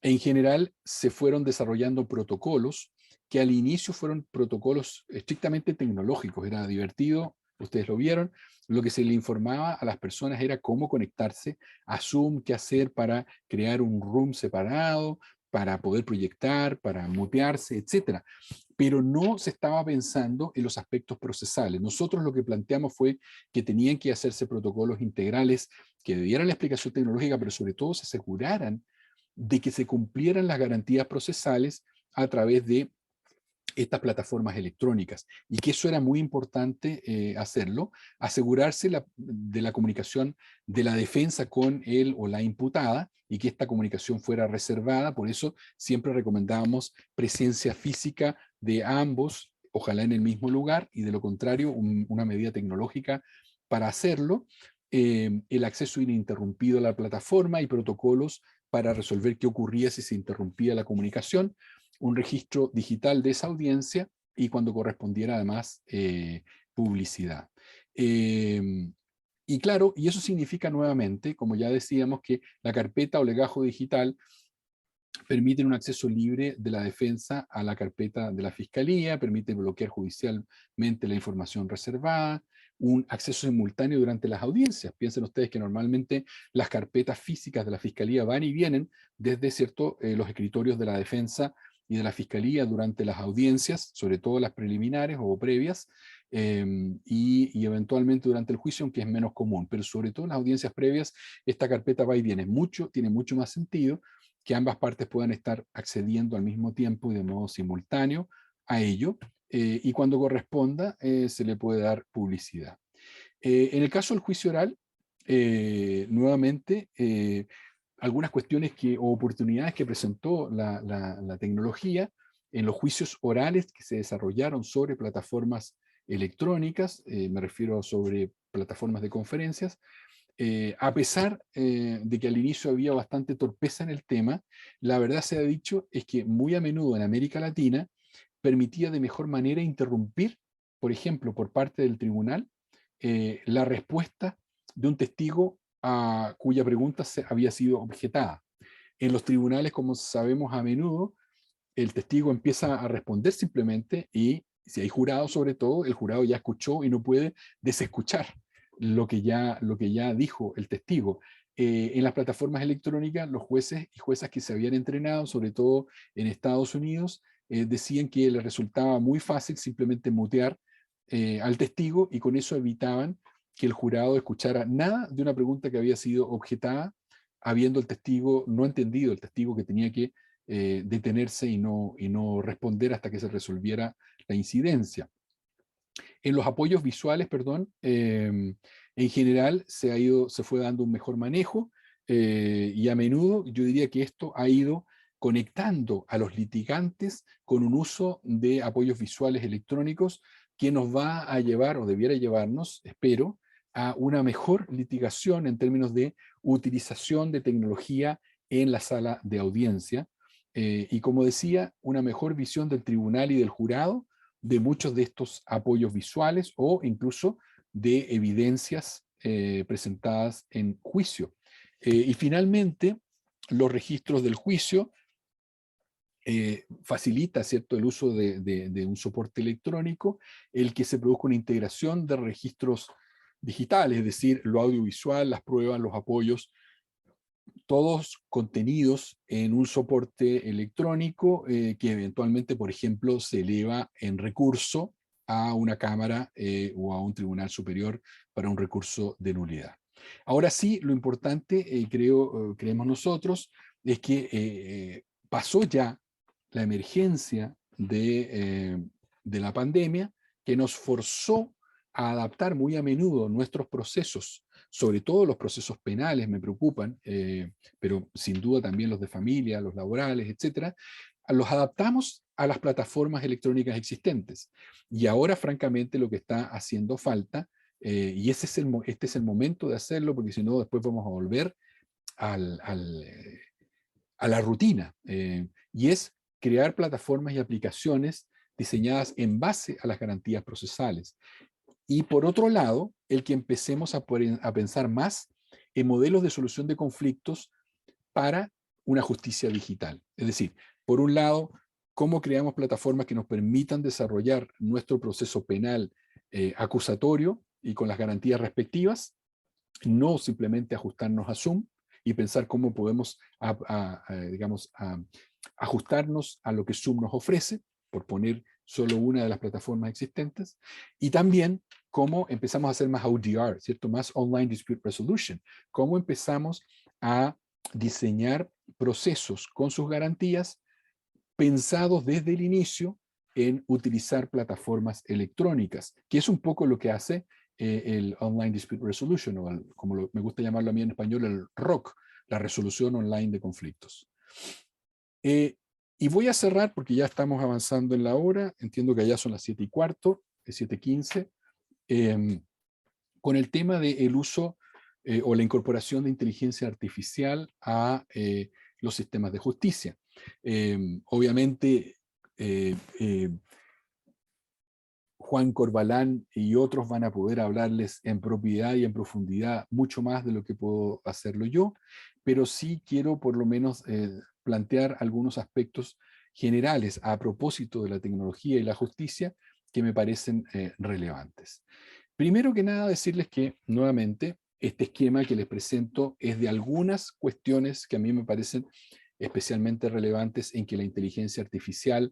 En general se fueron desarrollando protocolos que al inicio fueron protocolos estrictamente tecnológicos. Era divertido, ustedes lo vieron. Lo que se le informaba a las personas era cómo conectarse a Zoom, qué hacer para crear un room separado, para poder proyectar, para mutearse, etc. Pero no se estaba pensando en los aspectos procesales. Nosotros lo que planteamos fue que tenían que hacerse protocolos integrales que dieran la explicación tecnológica, pero sobre todo se aseguraran de que se cumplieran las garantías procesales a través de estas plataformas electrónicas, y que eso era muy importante hacerlo, asegurarse de la comunicación de la defensa con él o la imputada, y que esta comunicación fuera reservada. Por eso siempre recomendábamos presencia física de ambos, ojalá en el mismo lugar, y de lo contrario una medida tecnológica para hacerlo, el acceso ininterrumpido a la plataforma y protocolos para resolver qué ocurría si se interrumpía la comunicación, un registro digital de esa audiencia y cuando correspondiera además publicidad. Y claro, y eso significa nuevamente, como ya decíamos, que la carpeta o legajo digital permiten un acceso libre de la defensa a la carpeta de la fiscalía, permite bloquear judicialmente la información reservada, un acceso simultáneo durante las audiencias. Piensen ustedes que normalmente las carpetas físicas de la fiscalía van y vienen desde los escritorios de la defensa y de la fiscalía durante las audiencias, sobre todo las preliminares o previas, y eventualmente durante el juicio, aunque es menos común, pero sobre todo en las audiencias previas, esta carpeta va y viene tiene mucho más sentido que ambas partes puedan estar accediendo al mismo tiempo y de modo simultáneo a ello, y cuando corresponda se le puede dar publicidad. En el caso del juicio oral, nuevamente, algunas cuestiones o oportunidades que presentó la tecnología en los juicios orales que se desarrollaron sobre plataformas electrónicas, me refiero sobre plataformas de conferencias, a pesar de que al inicio había bastante torpeza en el tema, la verdad se ha dicho es que muy a menudo en América Latina permitía de mejor manera interrumpir, por ejemplo, por parte del tribunal, la respuesta de un testigo cuya pregunta había sido objetada. En los tribunales, como sabemos a menudo, el testigo empieza a responder simplemente y si hay jurado sobre todo, el jurado ya escuchó y no puede desescuchar lo que ya dijo el testigo. En las plataformas electrónicas, los jueces y juezas que se habían entrenado, sobre todo en Estados Unidos, decían que les resultaba muy fácil simplemente mutear al testigo y con eso evitaban que el jurado escuchara nada de una pregunta que había sido objetada, habiendo el testigo no entendido, el testigo que tenía que detenerse y no responder hasta que se resolviera la incidencia. En los apoyos visuales, perdón, en general se fue dando un mejor manejo y a menudo yo diría que esto ha ido conectando a los litigantes con un uso de apoyos visuales electrónicos que nos va a llevar, o debiera llevarnos, espero, a una mejor litigación en términos de utilización de tecnología en la sala de audiencia, y como decía, una mejor visión del tribunal y del jurado de muchos de estos apoyos visuales o incluso de evidencias presentadas en juicio. Y finalmente, los registros del juicio facilita, ¿cierto?, el uso de un soporte electrónico, el que se produzca una integración de registros digitales, es decir, lo audiovisual, las pruebas, los apoyos, todos contenidos en un soporte electrónico que eventualmente, por ejemplo, se eleva en recurso a una cámara o a un tribunal superior para un recurso de nulidad. Ahora sí, lo importante, creemos nosotros, es que pasó ya la emergencia de la pandemia, que nos forzó a adaptar muy a menudo nuestros procesos, sobre todo los procesos penales me preocupan, pero sin duda también los de familia, los laborales, etcétera, los adaptamos a las plataformas electrónicas existentes. Y ahora, francamente, lo que está haciendo falta, y este es el momento de hacerlo, porque si no, después vamos a volver al, al, a la rutina, y es crear plataformas y aplicaciones diseñadas en base a las garantías procesales. Y por otro lado, el que empecemos a pensar más en modelos de solución de conflictos para una justicia digital. Es decir, por un lado, cómo creamos plataformas que nos permitan desarrollar nuestro proceso penal acusatorio y con las garantías respectivas, no simplemente ajustarnos a Zoom y pensar cómo podemos, digamos, ajustarnos a lo que Zoom nos ofrece, por poner solo una de las plataformas existentes, y también cómo empezamos a hacer más ODR, ¿cierto? Más Online Dispute Resolution, cómo empezamos a diseñar procesos con sus garantías pensados desde el inicio en utilizar plataformas electrónicas, que es un poco lo que hace el Online Dispute Resolution, o me gusta llamarlo a mí en español, el ROC, la resolución online de conflictos. Y voy a cerrar porque ya estamos avanzando en la hora, entiendo que allá son las 7:15, 7:15, con el tema del uso o la incorporación de inteligencia artificial a los sistemas de justicia. Obviamente, Juan Corbalán y otros van a poder hablarles en propiedad y en profundidad mucho más de lo que puedo hacerlo yo, pero sí quiero por lo menos plantear algunos aspectos generales a propósito de la tecnología y la justicia que me parecen relevantes. Primero que nada, decirles que, nuevamente, este esquema que les presento es de algunas cuestiones que a mí me parecen especialmente relevantes en que la inteligencia artificial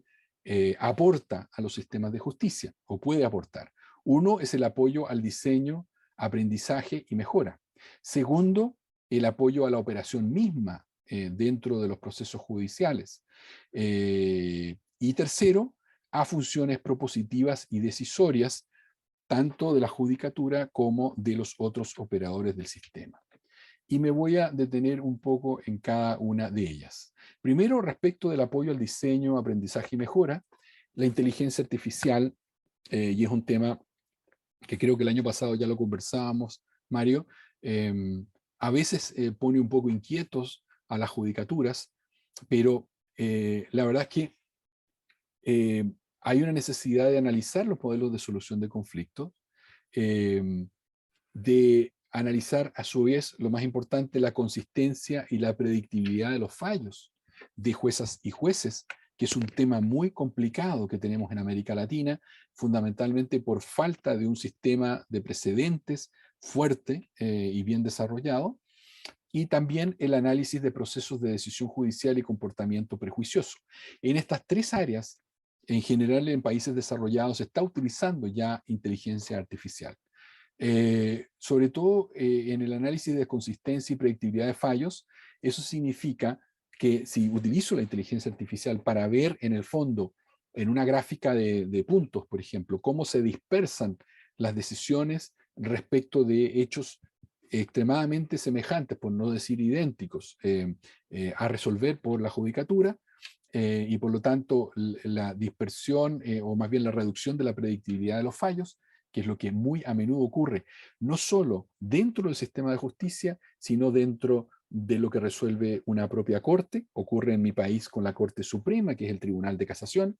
aporta a los sistemas de justicia, o puede aportar. Uno es el apoyo al diseño, aprendizaje y mejora. Segundo, el apoyo a la operación misma dentro de los procesos judiciales. Y tercero, a funciones propositivas y decisorias, tanto de la judicatura como de los otros operadores del sistema. Y me voy a detener un poco en cada una de ellas. Primero, respecto del apoyo al diseño, aprendizaje y mejora, la inteligencia artificial, y es un tema que creo que el año pasado ya lo conversábamos, Mario, a veces pone un poco inquietos a las judicaturas, pero la verdad es que hay una necesidad de analizar los modelos de solución de conflictos, de analizar a su vez, lo más importante, la consistencia y la predictibilidad de los fallos de juezas y jueces, que es un tema muy complicado que tenemos en América Latina, fundamentalmente por falta de un sistema de precedentes fuerte y bien desarrollado, y también el análisis de procesos de decisión judicial y comportamiento prejuicioso. En estas tres áreas, en general en países desarrollados, se está utilizando ya inteligencia artificial. Sobre todo en el análisis de consistencia y predictibilidad de fallos, eso significa que si utilizo la inteligencia artificial para ver en el fondo, en una gráfica de puntos, por ejemplo, cómo se dispersan las decisiones respecto de hechos extremadamente semejantes, por no decir idénticos, a resolver por la judicatura, y por lo tanto la dispersión o más bien la reducción de la predictibilidad de los fallos, que es lo que muy a menudo ocurre, no solo dentro del sistema de justicia, sino dentro de lo que resuelve una propia corte, ocurre en mi país con la Corte Suprema, que es el Tribunal de Casación,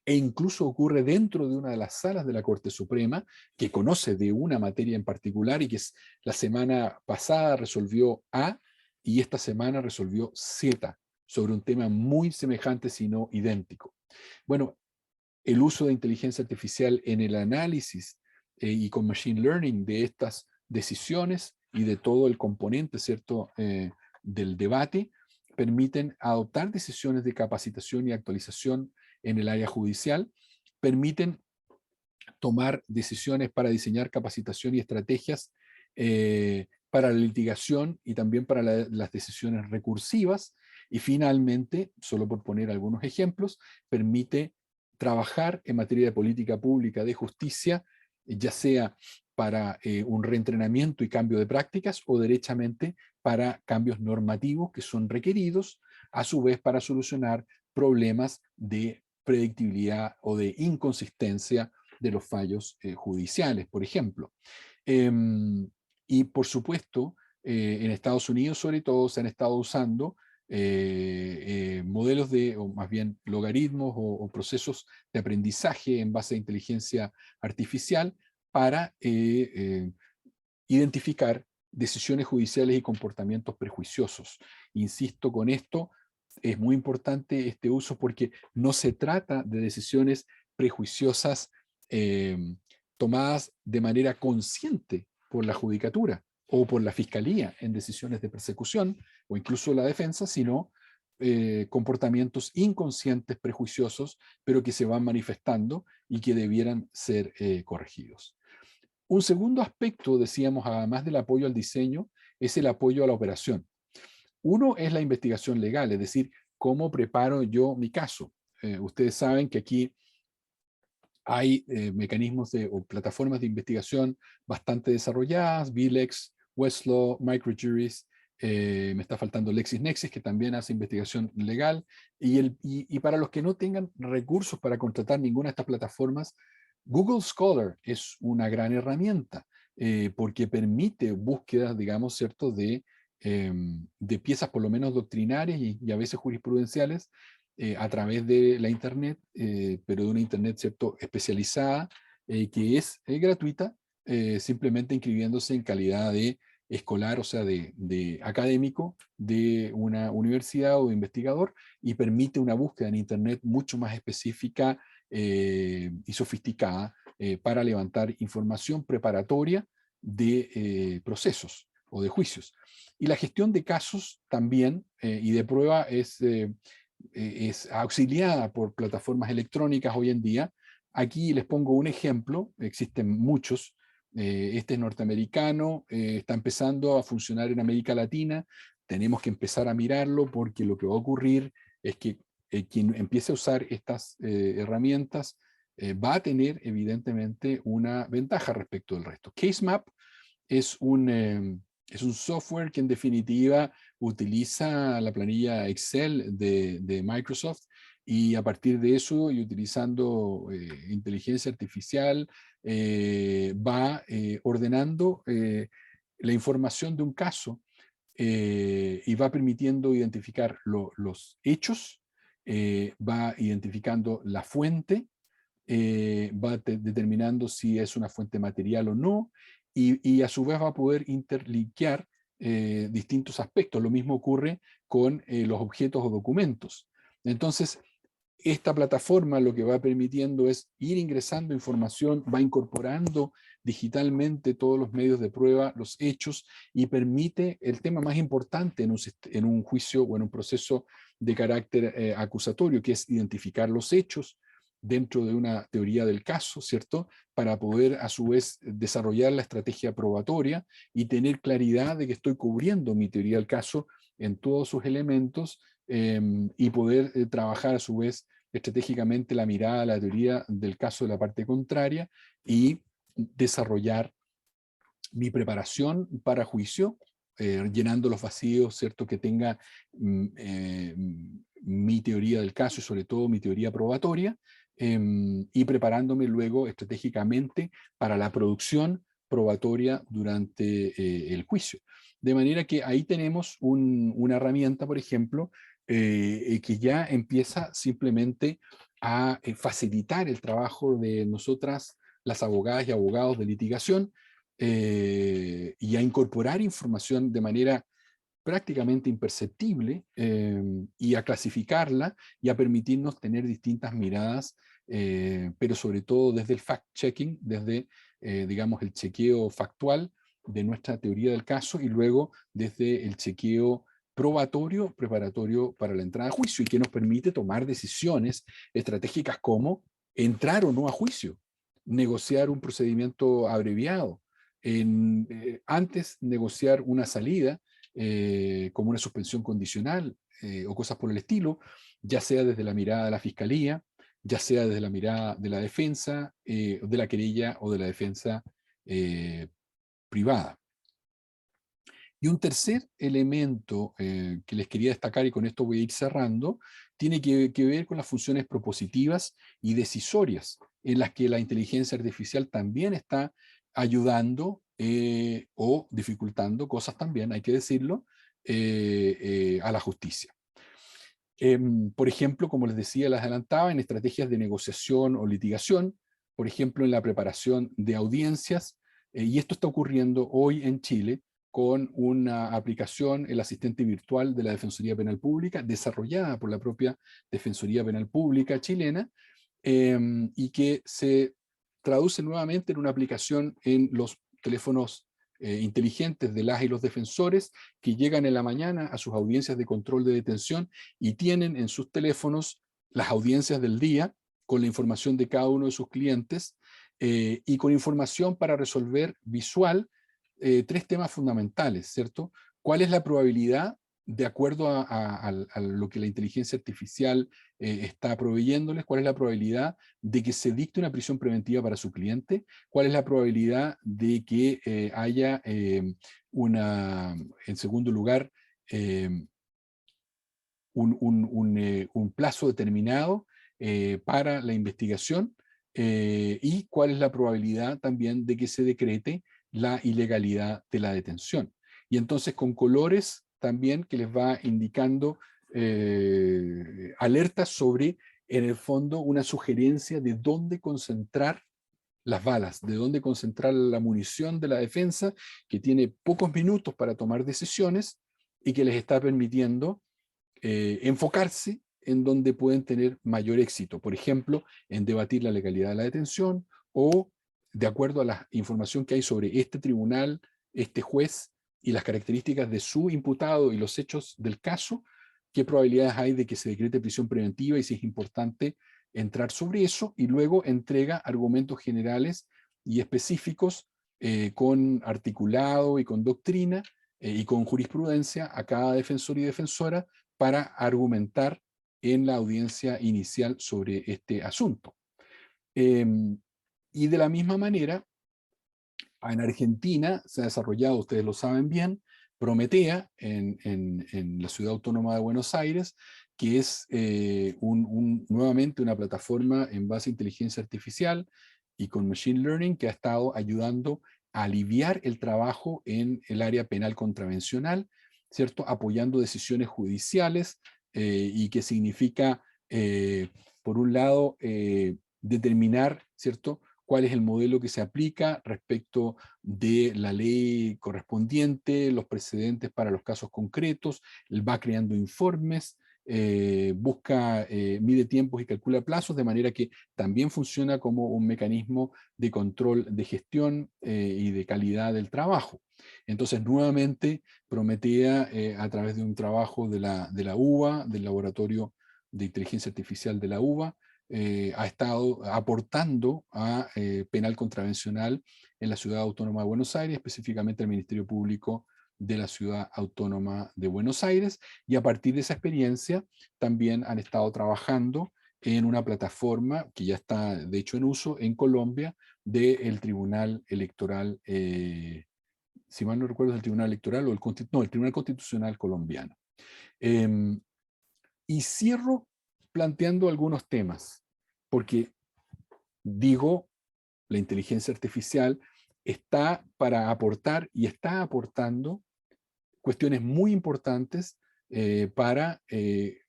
e incluso ocurre dentro de una de las salas de la Corte Suprema, que conoce de una materia en particular y que la semana pasada resolvió A y esta semana resolvió Z, sobre un tema muy semejante, si no idéntico. Bueno, el uso de inteligencia artificial en el análisis y con machine learning de estas decisiones y de todo el componente, ¿cierto?, del debate, permiten adoptar decisiones de capacitación y actualización en el área judicial, permiten tomar decisiones para diseñar capacitación y estrategias para la litigación y también para las decisiones recursivas. Y finalmente, solo por poner algunos ejemplos, permite trabajar en materia de política pública de justicia, ya sea para un reentrenamiento y cambio de prácticas o derechamente para cambios normativos que son requeridos, a su vez para solucionar problemas de predictibilidad o de inconsistencia de los fallos judiciales, por ejemplo. Y por supuesto, en Estados Unidos sobre todo se han estado usando modelos o más bien logaritmos o procesos de aprendizaje en base a inteligencia artificial para identificar decisiones judiciales y comportamientos prejuiciosos. Insisto con esto, es muy importante este uso porque no se trata de decisiones prejuiciosas eh, tomadas de manera consciente por la judicatura o por la fiscalía en decisiones de persecución o incluso la defensa, sino comportamientos inconscientes, prejuiciosos, pero que se van manifestando y que debieran ser corregidos. Un segundo aspecto, decíamos, además del apoyo al diseño, es el apoyo a la operación. Uno es la investigación legal, es decir, cómo preparo yo mi caso. Ustedes saben que aquí hay mecanismos o plataformas de investigación bastante desarrolladas, Vilex, Westlaw, Microjuris, me está faltando LexisNexis, que también hace investigación legal, y para los que no tengan recursos para contratar ninguna de estas plataformas, Google Scholar es una gran herramienta, porque permite búsquedas, digamos, ¿cierto?, de piezas por lo menos doctrinarias y a veces jurisprudenciales, a través de la Internet, pero de una Internet, ¿cierto?, especializada, que es gratuita, simplemente inscribiéndose en calidad de escolar, o sea, de académico de una universidad o de investigador, y permite una búsqueda en Internet mucho más específica y sofisticada para levantar información preparatoria de procesos o de juicios. Y la gestión de casos también y de prueba es auxiliada por plataformas electrónicas hoy en día. Aquí les pongo un ejemplo, existen muchos. Este es norteamericano, está empezando a funcionar en América Latina. Tenemos que empezar a mirarlo porque lo que va a ocurrir es que quien empiece a usar estas herramientas va a tener evidentemente una ventaja respecto del resto. CaseMap es un software que en definitiva utiliza la planilla Excel de Microsoft, y a partir de eso y utilizando inteligencia artificial va ordenando la información de un caso y va permitiendo identificar los hechos, va identificando la fuente, va determinando si es una fuente material o no, y a su vez va a poder interlinkear distintos aspectos. Lo mismo ocurre con los objetos o documentos. Entonces, esta plataforma lo que va permitiendo es ir ingresando información, va incorporando digitalmente todos los medios de prueba, los hechos, y permite el tema más importante en un juicio o en un proceso de carácter acusatorio, que es identificar los hechos dentro de una teoría del caso, ¿cierto?, para poder a su vez desarrollar la estrategia probatoria y tener claridad de que estoy cubriendo mi teoría del caso en todos sus elementos, y poder trabajar a su vez estratégicamente la mirada, la teoría del caso de la parte contraria, y desarrollar mi preparación para juicio, llenando los vacíos, ¿cierto?, que tenga mi teoría del caso y sobre todo mi teoría probatoria, y preparándome luego estratégicamente para la producción probatoria durante el juicio. De manera que ahí tenemos una herramienta, por ejemplo, que ya empieza simplemente a facilitar el trabajo de nosotras, las abogadas y abogados de litigación, y a incorporar información de manera prácticamente imperceptible, y a clasificarla y a permitirnos tener distintas miradas, pero sobre todo desde el fact-checking, desde, digamos, el chequeo factual de nuestra teoría del caso y luego desde el chequeo probatorio, preparatorio para la entrada a juicio y que nos permite tomar decisiones estratégicas como entrar o no a juicio, negociar un procedimiento abreviado, antes negociar una salida, como una suspensión condicional, o cosas por el estilo, ya sea desde la mirada de la fiscalía, ya sea desde la mirada de la defensa, de la querella o de la defensa privada. Y un tercer elemento que les quería destacar, y con esto voy a ir cerrando, tiene que ver con las funciones propositivas y decisorias, en las que la inteligencia artificial también está ayudando o dificultando cosas también, hay que decirlo, a la justicia. Por ejemplo, como les decía, les adelantaba, en estrategias de negociación o litigación, por ejemplo, en la preparación de audiencias, y esto está ocurriendo hoy en Chile con una aplicación, el asistente virtual de la Defensoría Penal Pública, desarrollada por la propia Defensoría Penal Pública chilena, y que se traduce nuevamente en una aplicación en los teléfonos inteligentes de las y los defensores, que llegan en la mañana a sus audiencias de control de detención y tienen en sus teléfonos las audiencias del día con la información de cada uno de sus clientes, y con información para resolver visual tres temas fundamentales, ¿cierto? ¿Cuál es la probabilidad, de acuerdo a lo que la inteligencia artificial está proveyéndoles, cuál es la probabilidad de que se dicte una prisión preventiva para su cliente? ¿Cuál es la probabilidad de que haya en segundo lugar, un plazo determinado para la investigación? Y cuál es la probabilidad también de que se decrete la ilegalidad de la detención. Y entonces con colores también que les va indicando alertas sobre, en el fondo, una sugerencia de dónde concentrar las balas, de dónde concentrar la munición de la defensa, que tiene pocos minutos para tomar decisiones y que les está permitiendo enfocarse en donde pueden tener mayor éxito. Por ejemplo, en debatir la legalidad de la detención o, de acuerdo a la información que hay sobre este tribunal, este juez y las características de su imputado y los hechos del caso, qué probabilidades hay de que se decrete prisión preventiva y si es importante entrar sobre eso, y luego entrega argumentos generales y específicos, con articulado y con doctrina y con jurisprudencia a cada defensor y defensora para argumentar en la audiencia inicial sobre este asunto. Y de la misma manera, en Argentina se ha desarrollado, ustedes lo saben bien, Prometea en la Ciudad Autónoma de Buenos Aires, que es nuevamente una plataforma en base a inteligencia artificial y con machine learning que ha estado ayudando a aliviar el trabajo en el área penal contravencional, ¿cierto? Apoyando decisiones judiciales, y que significa, por un lado, determinar, ¿cierto?, cuál es el modelo que se aplica respecto de la ley correspondiente, los precedentes para los casos concretos, va creando informes, busca, mide tiempos y calcula plazos, de manera que también funciona como un mecanismo de control de gestión y de calidad del trabajo. Entonces, nuevamente, Prometea, a través de un trabajo de la UBA, del Laboratorio de Inteligencia Artificial de la UBA, ha estado aportando a penal contravencional en la Ciudad Autónoma de Buenos Aires, específicamente al Ministerio Público de la Ciudad Autónoma de Buenos Aires, y a partir de esa experiencia también han estado trabajando en una plataforma que ya está de hecho en uso en Colombia del Tribunal Electoral, si mal no recuerdo, es el Tribunal Electoral o el Tribunal Constitucional colombiano. Y cierro planteando algunos temas, porque digo, la inteligencia artificial está para aportar y está aportando cuestiones muy importantes para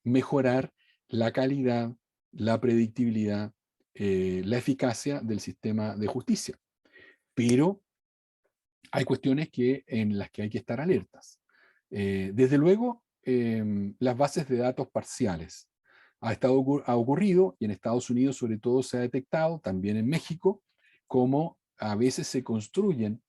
mejorar la calidad, la predictibilidad, la eficacia del sistema de justicia. Pero hay cuestiones en las que hay que estar alertas. Desde luego, las bases de datos parciales. Ha ocurrido, y en Estados Unidos sobre todo se ha detectado, también en México, cómo a veces se construyen,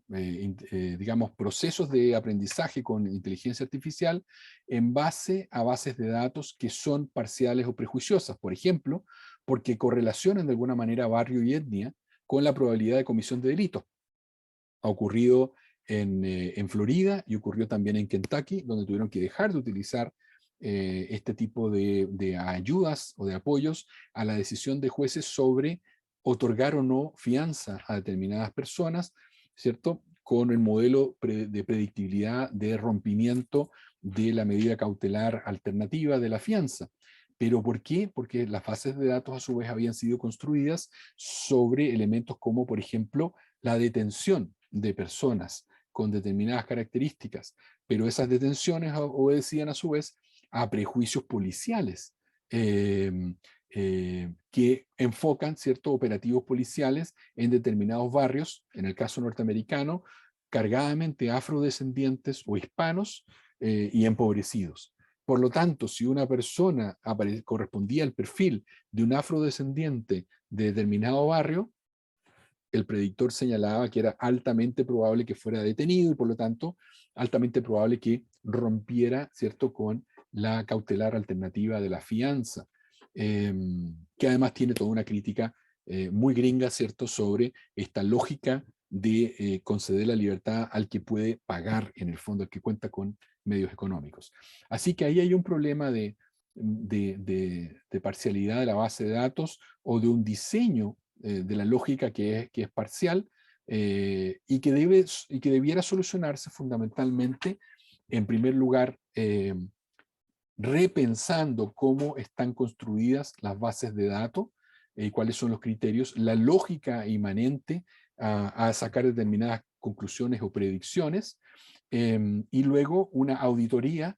digamos, procesos de aprendizaje con inteligencia artificial en base a bases de datos que son parciales o prejuiciosas. Por ejemplo, porque correlacionan de alguna manera barrio y etnia con la probabilidad de comisión de delitos. Ha ocurrido en Florida y ocurrió también en Kentucky, donde tuvieron que dejar de utilizar este tipo de ayudas o de apoyos a la decisión de jueces sobre otorgar o no fianza a determinadas personas, ¿cierto? Con el modelo de predictibilidad de rompimiento de la medida cautelar alternativa de la fianza. ¿Pero por qué? Porque las bases de datos a su vez habían sido construidas sobre elementos como, por ejemplo, la detención de personas con determinadas características, pero esas detenciones obedecían a su vez a prejuicios policiales que enfocan ciertos operativos policiales en determinados barrios, en el caso norteamericano, cargadamente afrodescendientes o hispanos y empobrecidos. Por lo tanto, si una persona correspondía al perfil de un afrodescendiente de determinado barrio, el predictor señalaba que era altamente probable que fuera detenido y por lo tanto altamente probable que rompiera, ¿cierto?, con la cautelar alternativa de la fianza, que además tiene toda una crítica muy gringa, ¿cierto?, sobre esta lógica de conceder la libertad al que puede pagar, en el fondo, al que cuenta con medios económicos. Así que ahí hay un problema de parcialidad de la base de datos o de un diseño de la lógica que es parcial y que debiera solucionarse fundamentalmente, en primer lugar, repensando cómo están construidas las bases de datos, cuáles son los criterios, la lógica inmanente a sacar determinadas conclusiones o predicciones, y luego una auditoría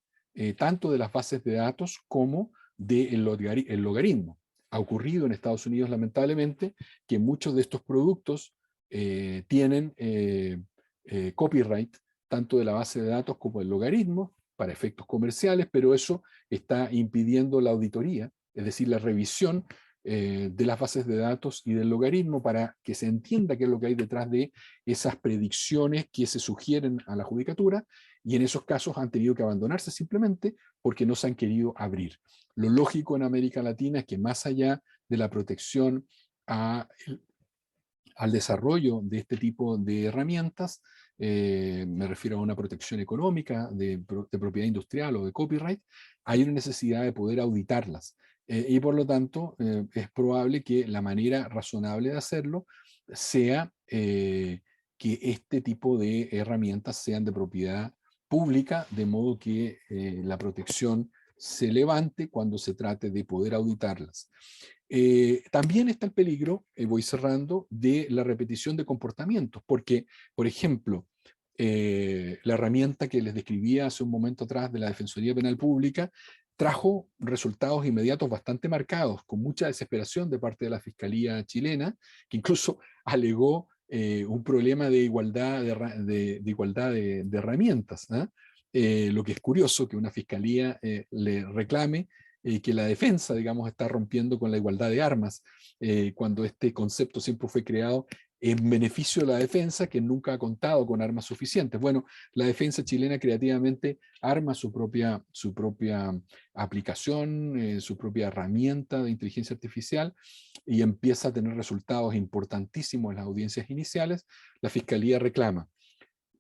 tanto de las bases de datos como del logaritmo. Ha ocurrido en Estados Unidos, lamentablemente, que muchos de estos productos tienen copyright, tanto de la base de datos como del logaritmo, para efectos comerciales, pero eso está impidiendo la auditoría, es decir, la revisión de las bases de datos y del logaritmo para que se entienda qué es lo que hay detrás de esas predicciones que se sugieren a la judicatura, y en esos casos han tenido que abandonarse simplemente porque no se han querido abrir. Lo lógico en América Latina es que más allá de la protección al desarrollo de este tipo de herramientas, me refiero a una protección económica de propiedad industrial o de copyright, hay una necesidad de poder auditarlas. Y por lo tanto, es probable que la manera razonable de hacerlo sea que este tipo de herramientas sean de propiedad pública, de modo que la protección se levante cuando se trate de poder auditarlas. También está el peligro, voy cerrando, de la repetición de comportamientos, porque, por ejemplo, la herramienta que les describía hace un momento atrás de la Defensoría Penal Pública trajo resultados inmediatos bastante marcados, con mucha desesperación de parte de la Fiscalía chilena, que incluso alegó un problema de igualdad de herramientas. Lo que es curioso que una fiscalía le reclame que la defensa, digamos, está rompiendo con la igualdad de armas, cuando este concepto siempre fue creado en beneficio de la defensa, que nunca ha contado con armas suficientes. Bueno, la defensa chilena creativamente arma su propia aplicación, su propia herramienta de inteligencia artificial, y empieza a tener resultados importantísimos en las audiencias iniciales. La Fiscalía reclama,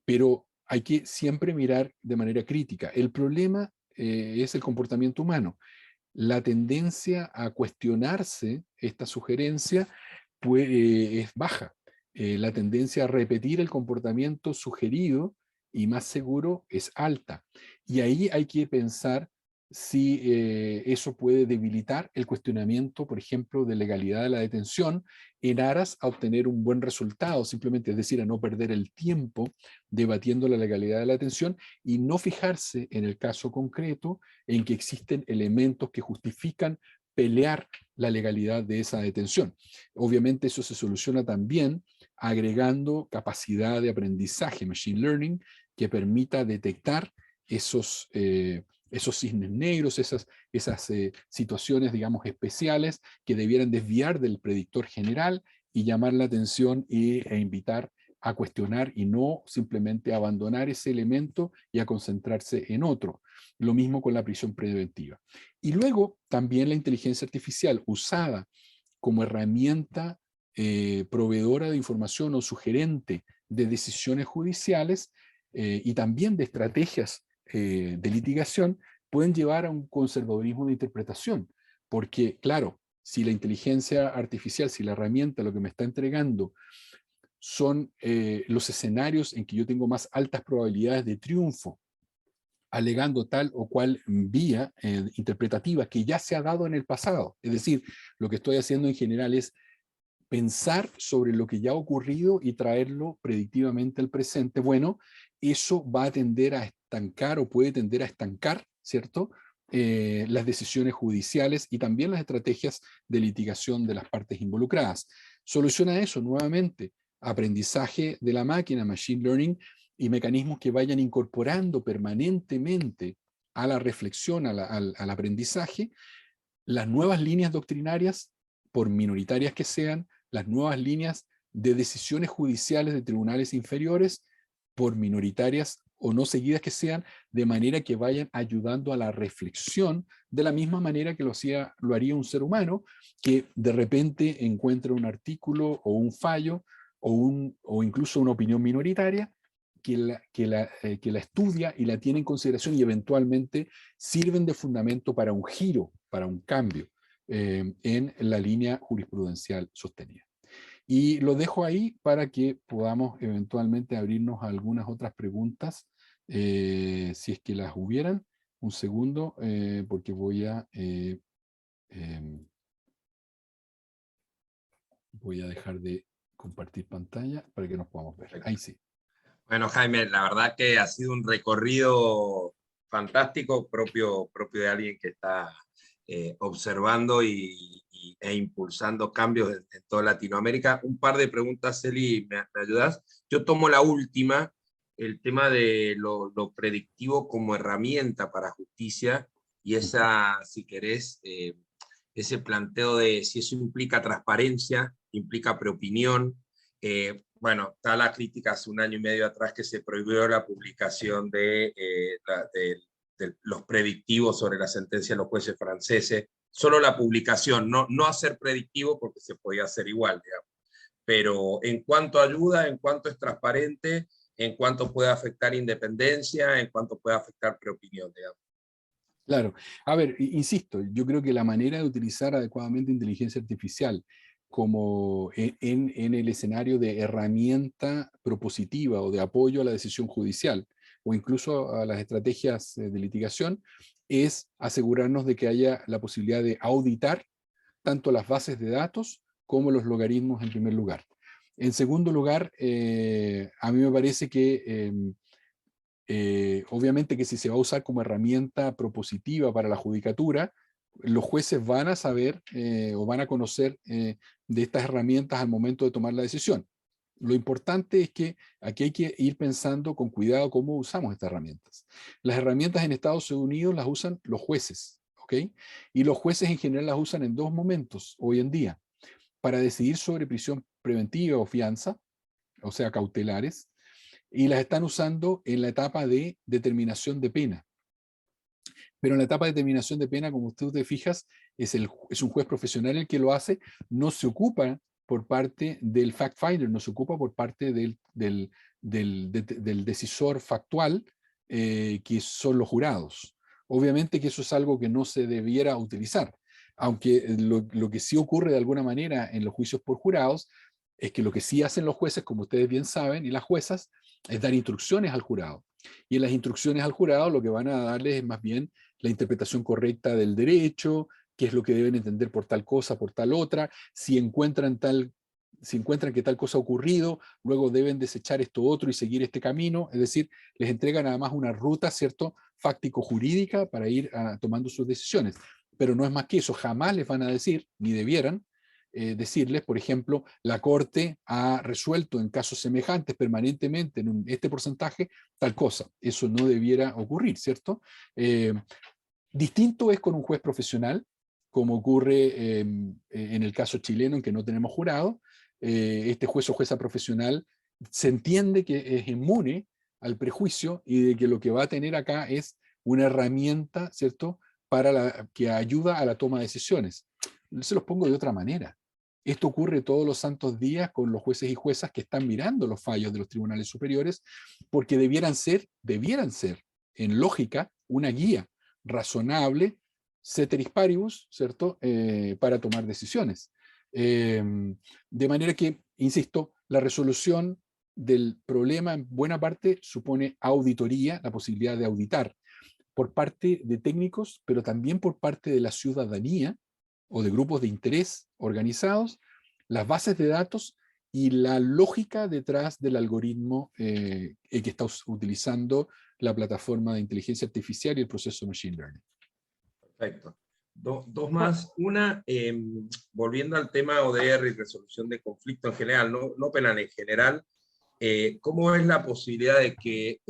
pero hay que siempre mirar de manera crítica. El problema es el comportamiento humano. La tendencia a cuestionarse esta sugerencia es baja. La tendencia a repetir el comportamiento sugerido y más seguro es alta. Y ahí hay que pensar si eso puede debilitar el cuestionamiento, por ejemplo, de legalidad de la detención en aras a obtener un buen resultado, simplemente, es decir, a no perder el tiempo debatiendo la legalidad de la detención y no fijarse en el caso concreto en que existen elementos que justifican pelear la legalidad de esa detención. Obviamente eso se soluciona también agregando capacidad de aprendizaje, machine learning, que permita detectar esos cisnes negros, esas situaciones, digamos, especiales que debieran desviar del predictor general y llamar la atención e invitar a cuestionar y no simplemente abandonar ese elemento y a concentrarse en otro. Lo mismo con la prisión preventiva. Y luego también la inteligencia artificial usada como herramienta proveedora de información o sugerente de decisiones judiciales y también de estrategias de litigación pueden llevar a un conservadurismo de interpretación, porque claro, si la inteligencia artificial, si la herramienta lo que me está entregando son los escenarios en que yo tengo más altas probabilidades de triunfo, alegando tal o cual vía interpretativa que ya se ha dado en el pasado. Es decir, lo que estoy haciendo en general es pensar sobre lo que ya ha ocurrido y traerlo predictivamente al presente. Bueno, eso va a tender a estancar o puede tender a estancar, ¿cierto? Las decisiones judiciales y también las estrategias de litigación de las partes involucradas. Soluciona eso nuevamente, aprendizaje de la máquina, machine learning, y mecanismos que vayan incorporando permanentemente a la reflexión, al aprendizaje, las nuevas líneas doctrinarias, por minoritarias que sean, las nuevas líneas de decisiones judiciales de tribunales inferiores, por minoritarias o no seguidas que sean, de manera que vayan ayudando a la reflexión de la misma manera que lo haría un ser humano que de repente encuentra un artículo o un fallo o incluso una opinión minoritaria que la estudia y la tiene en consideración y eventualmente sirven de fundamento para un giro, para un cambio en la línea jurisprudencial sostenida. Y lo dejo ahí para que podamos eventualmente abrirnos a algunas otras preguntas, si es que las hubieran. Un segundo, porque voy a dejar de compartir pantalla para que nos podamos ver. Ahí sí. Bueno, Jaime, la verdad que ha sido un recorrido fantástico, propio de alguien que está observando e impulsando cambios en toda Latinoamérica. Un par de preguntas, Eli, ¿me ayudas? Yo tomo la última, el tema de lo predictivo como herramienta para justicia y esa, si querés, ese planteo de si eso implica transparencia, implica preopinión. Bueno, está la crítica hace un año y medio atrás que se prohibió la publicación de los predictivos sobre la sentencia de los jueces franceses, solo la publicación, no hacer predictivo porque se podía hacer igual, digamos. Pero en cuanto ayuda, en cuanto es transparente, en cuanto puede afectar independencia, en cuanto puede afectar preopinión, digamos. Claro. A ver, insisto, yo creo que la manera de utilizar adecuadamente inteligencia artificial como en el escenario de herramienta propositiva o de apoyo a la decisión judicial o incluso a las estrategias de litigación es asegurarnos de que haya la posibilidad de auditar tanto las bases de datos como los logaritmos en primer lugar. En segundo lugar, a mí me parece que obviamente que si se va a usar como herramienta propositiva para la judicatura, los jueces van a saber o van a conocer de estas herramientas al momento de tomar la decisión. Lo importante es que aquí hay que ir pensando con cuidado cómo usamos estas herramientas. Las herramientas en Estados Unidos las usan los jueces, ¿ok? Y los jueces en general las usan en dos momentos hoy en día, para decidir sobre prisión preventiva o fianza, o sea, cautelares, y las están usando en la etapa de determinación de pena. Pero en la etapa de determinación de pena, como tú te fijas, es un juez profesional el que lo hace, no se ocupa por parte del fact finder, no se ocupa por parte del decisor factual, que son los jurados. Obviamente que eso es algo que no se debiera utilizar, aunque lo que sí ocurre de alguna manera en los juicios por jurados es que lo que sí hacen los jueces, como ustedes bien saben, y las juezas, es dar instrucciones al jurado. Y en las instrucciones al jurado lo que van a darles es más bien la interpretación correcta del derecho, qué es lo que deben entender por tal cosa, por tal otra, si encuentran que tal cosa ha ocurrido, luego deben desechar esto otro y seguir este camino, es decir, les entregan además una ruta, ¿cierto?, fáctico-jurídica para ir tomando sus decisiones. Pero no es más que eso, jamás les van a decir, ni debieran decirles, por ejemplo, la Corte ha resuelto en casos semejantes permanentemente en este porcentaje tal cosa. Eso no debiera ocurrir, ¿cierto? Distinto es con un juez profesional, como ocurre en el caso chileno en que no tenemos jurado. Este juez o jueza profesional se entiende que es inmune al prejuicio y de que lo que va a tener acá es una herramienta, ¿cierto?, que ayuda a la toma de decisiones. Se los pongo de otra manera. Esto ocurre todos los santos días con los jueces y juezas que están mirando los fallos de los tribunales superiores, porque debieran ser, en lógica, una guía razonable, ceteris paribus, ¿cierto?, para tomar decisiones. De manera que, insisto, la resolución del problema en buena parte supone auditoría, la posibilidad de auditar por parte de técnicos, pero también por parte de la ciudadanía o de grupos de interés organizados, las bases de datos y la lógica detrás del algoritmo que está utilizando la plataforma de inteligencia artificial y el proceso de machine learning. Perfecto. Dos más. Una, volviendo al tema ODR y resolución de conflicto en general, no penal en general, ¿cómo es la posibilidad de que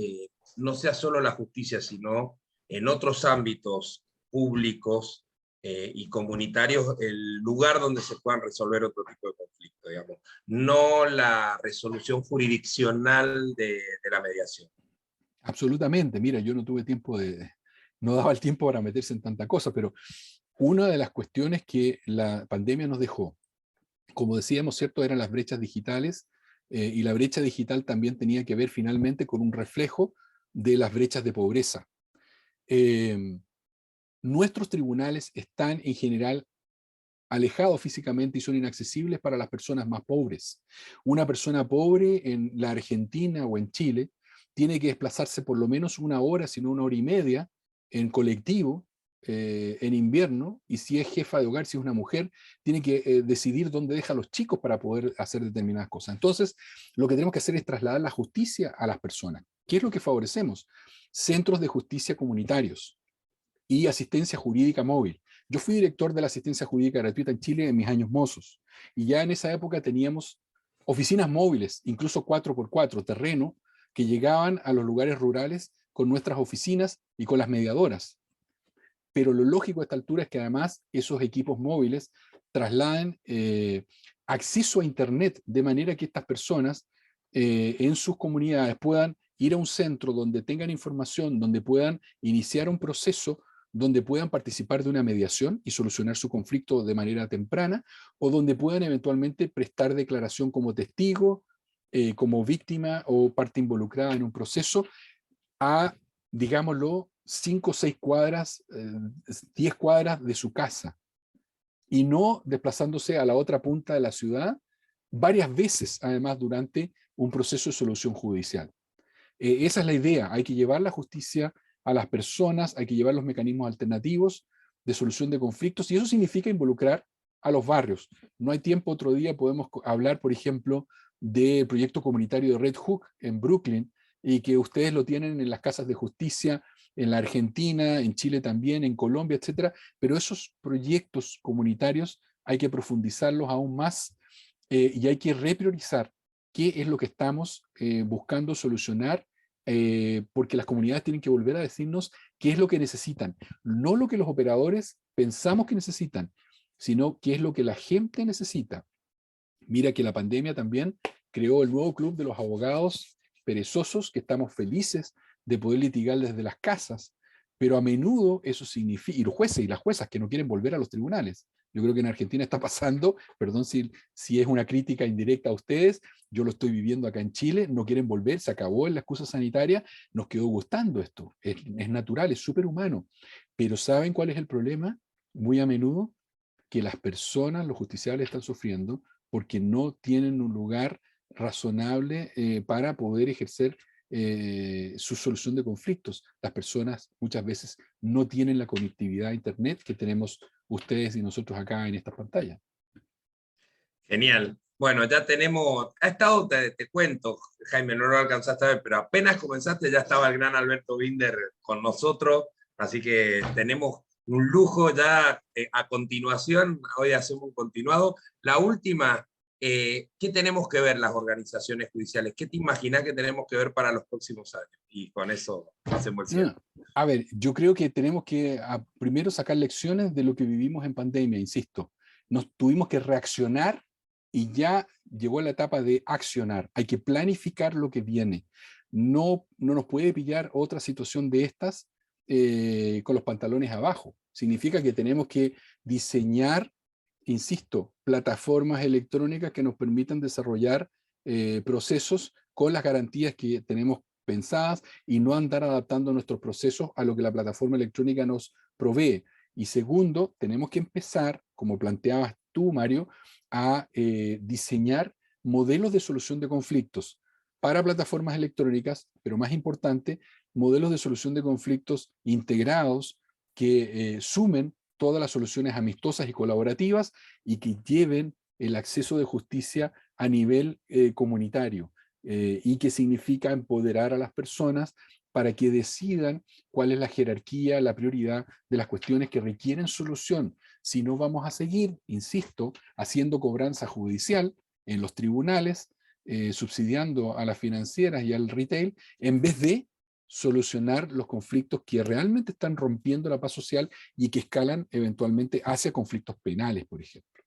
no sea solo la justicia, sino en otros ámbitos públicos y comunitarios el lugar donde se puedan resolver otro tipo de conflicto, digamos? No la resolución jurisdiccional de la mediación. Absolutamente. Mira, yo no tuve tiempo no daba el tiempo para meterse en tanta cosa, pero una de las cuestiones que la pandemia nos dejó, como decíamos, ¿cierto?, eran las brechas digitales, y la brecha digital también tenía que ver finalmente con un reflejo de las brechas de pobreza. Nuestros tribunales están en general alejados físicamente y son inaccesibles para las personas más pobres. Una persona pobre en la Argentina o en Chile tiene que desplazarse por lo menos una hora, si no una hora y media, en colectivo, en invierno, y si es jefa de hogar, si es una mujer, tiene que decidir dónde deja a los chicos para poder hacer determinadas cosas. Entonces, lo que tenemos que hacer es trasladar la justicia a las personas. ¿Qué es lo que favorecemos? Centros de justicia comunitarios y asistencia jurídica móvil. Yo fui director de la asistencia jurídica gratuita en Chile en mis años mozos, y ya en esa época teníamos oficinas móviles, incluso 4x4, terreno, que llegaban a los lugares rurales con nuestras oficinas y con las mediadoras. Pero lo lógico a esta altura es que además esos equipos móviles trasladen acceso a Internet, de manera que estas personas en sus comunidades puedan ir a un centro donde tengan información, donde puedan iniciar un proceso, donde puedan participar de una mediación y solucionar su conflicto de manera temprana, o donde puedan eventualmente prestar declaración como testigo, como víctima o parte involucrada en un proceso, a, digámoslo, 5 o 6 cuadras, 10 cuadras de su casa, y no desplazándose a la otra punta de la ciudad varias veces, además, durante un proceso de solución judicial. Esa es la idea, hay que llevar la justicia a las personas, hay que llevar los mecanismos alternativos de solución de conflictos, y eso significa involucrar a los barrios. No hay tiempo, otro día podemos hablar, por ejemplo, del proyecto comunitario de Red Hook en Brooklyn, y que ustedes lo tienen en las casas de justicia en la Argentina, en Chile también, en Colombia, etcétera. Pero esos proyectos comunitarios hay que profundizarlos aún más, y hay que repriorizar qué es lo que estamos buscando solucionar, porque las comunidades tienen que volver a decirnos qué es lo que necesitan, no lo que los operadores pensamos que necesitan, sino qué es lo que la gente necesita. Mira que la pandemia también creó el nuevo club de los abogados perezosos, que estamos felices de poder litigar desde las casas, pero a menudo eso significa, y los jueces y las juezas que no quieren volver a los tribunales. Yo creo que en Argentina está pasando, perdón si es una crítica indirecta a ustedes, yo lo estoy viviendo acá en Chile, no quieren volver, se acabó en la excusa sanitaria, nos quedó gustando esto, es natural, es súper humano, pero ¿saben cuál es el problema? Muy a menudo que las personas, los justiciables, están sufriendo porque no tienen un lugar razonable para poder ejercer su solución de conflictos. Las personas muchas veces no tienen la conectividad a Internet que tenemos ustedes y nosotros acá en esta pantalla. Genial. Bueno, ya tenemos, ha estado, te cuento, Jaime, no lo alcanzaste a ver, pero apenas comenzaste ya estaba el gran Alberto Binder con nosotros, así que tenemos un lujo ya a continuación, hoy hacemos un continuado. La última, ¿qué tenemos que ver las organizaciones judiciales? ¿Qué te imaginas que tenemos que ver para los próximos años? Y con eso hacemos el cierre. A ver, yo creo que tenemos que primero sacar lecciones de lo que vivimos en pandemia, insisto. Nos tuvimos que reaccionar y ya llegó la etapa de accionar. Hay que planificar lo que viene. No nos puede pillar otra situación de estas con los pantalones abajo. Significa que tenemos que diseñar, insisto, plataformas electrónicas que nos permitan desarrollar procesos con las garantías que tenemos pensadas y no andar adaptando nuestros procesos a lo que la plataforma electrónica nos provee. Y segundo, tenemos que empezar, como planteabas tú, Mario, a diseñar modelos de solución de conflictos para plataformas electrónicas, pero más importante, modelos de solución de conflictos integrados que sumen todas las soluciones amistosas y colaborativas y que lleven el acceso de justicia a nivel comunitario. Y que significa empoderar a las personas para que decidan cuál es la jerarquía, la prioridad de las cuestiones que requieren solución. Si no, vamos a seguir, insisto, haciendo cobranza judicial en los tribunales, subsidiando a las financieras y al retail, en vez de solucionar los conflictos que realmente están rompiendo la paz social y que escalan eventualmente hacia conflictos penales, por ejemplo.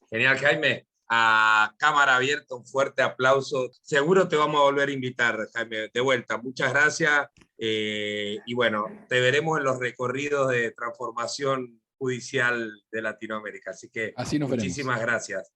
Genial, Jaime. A cámara abierta, un fuerte aplauso. Seguro te vamos a volver a invitar, Jaime, de vuelta. Muchas gracias. Y bueno, te veremos en los recorridos de transformación judicial de Latinoamérica. Así que así nos muchísimas veremos. gracias.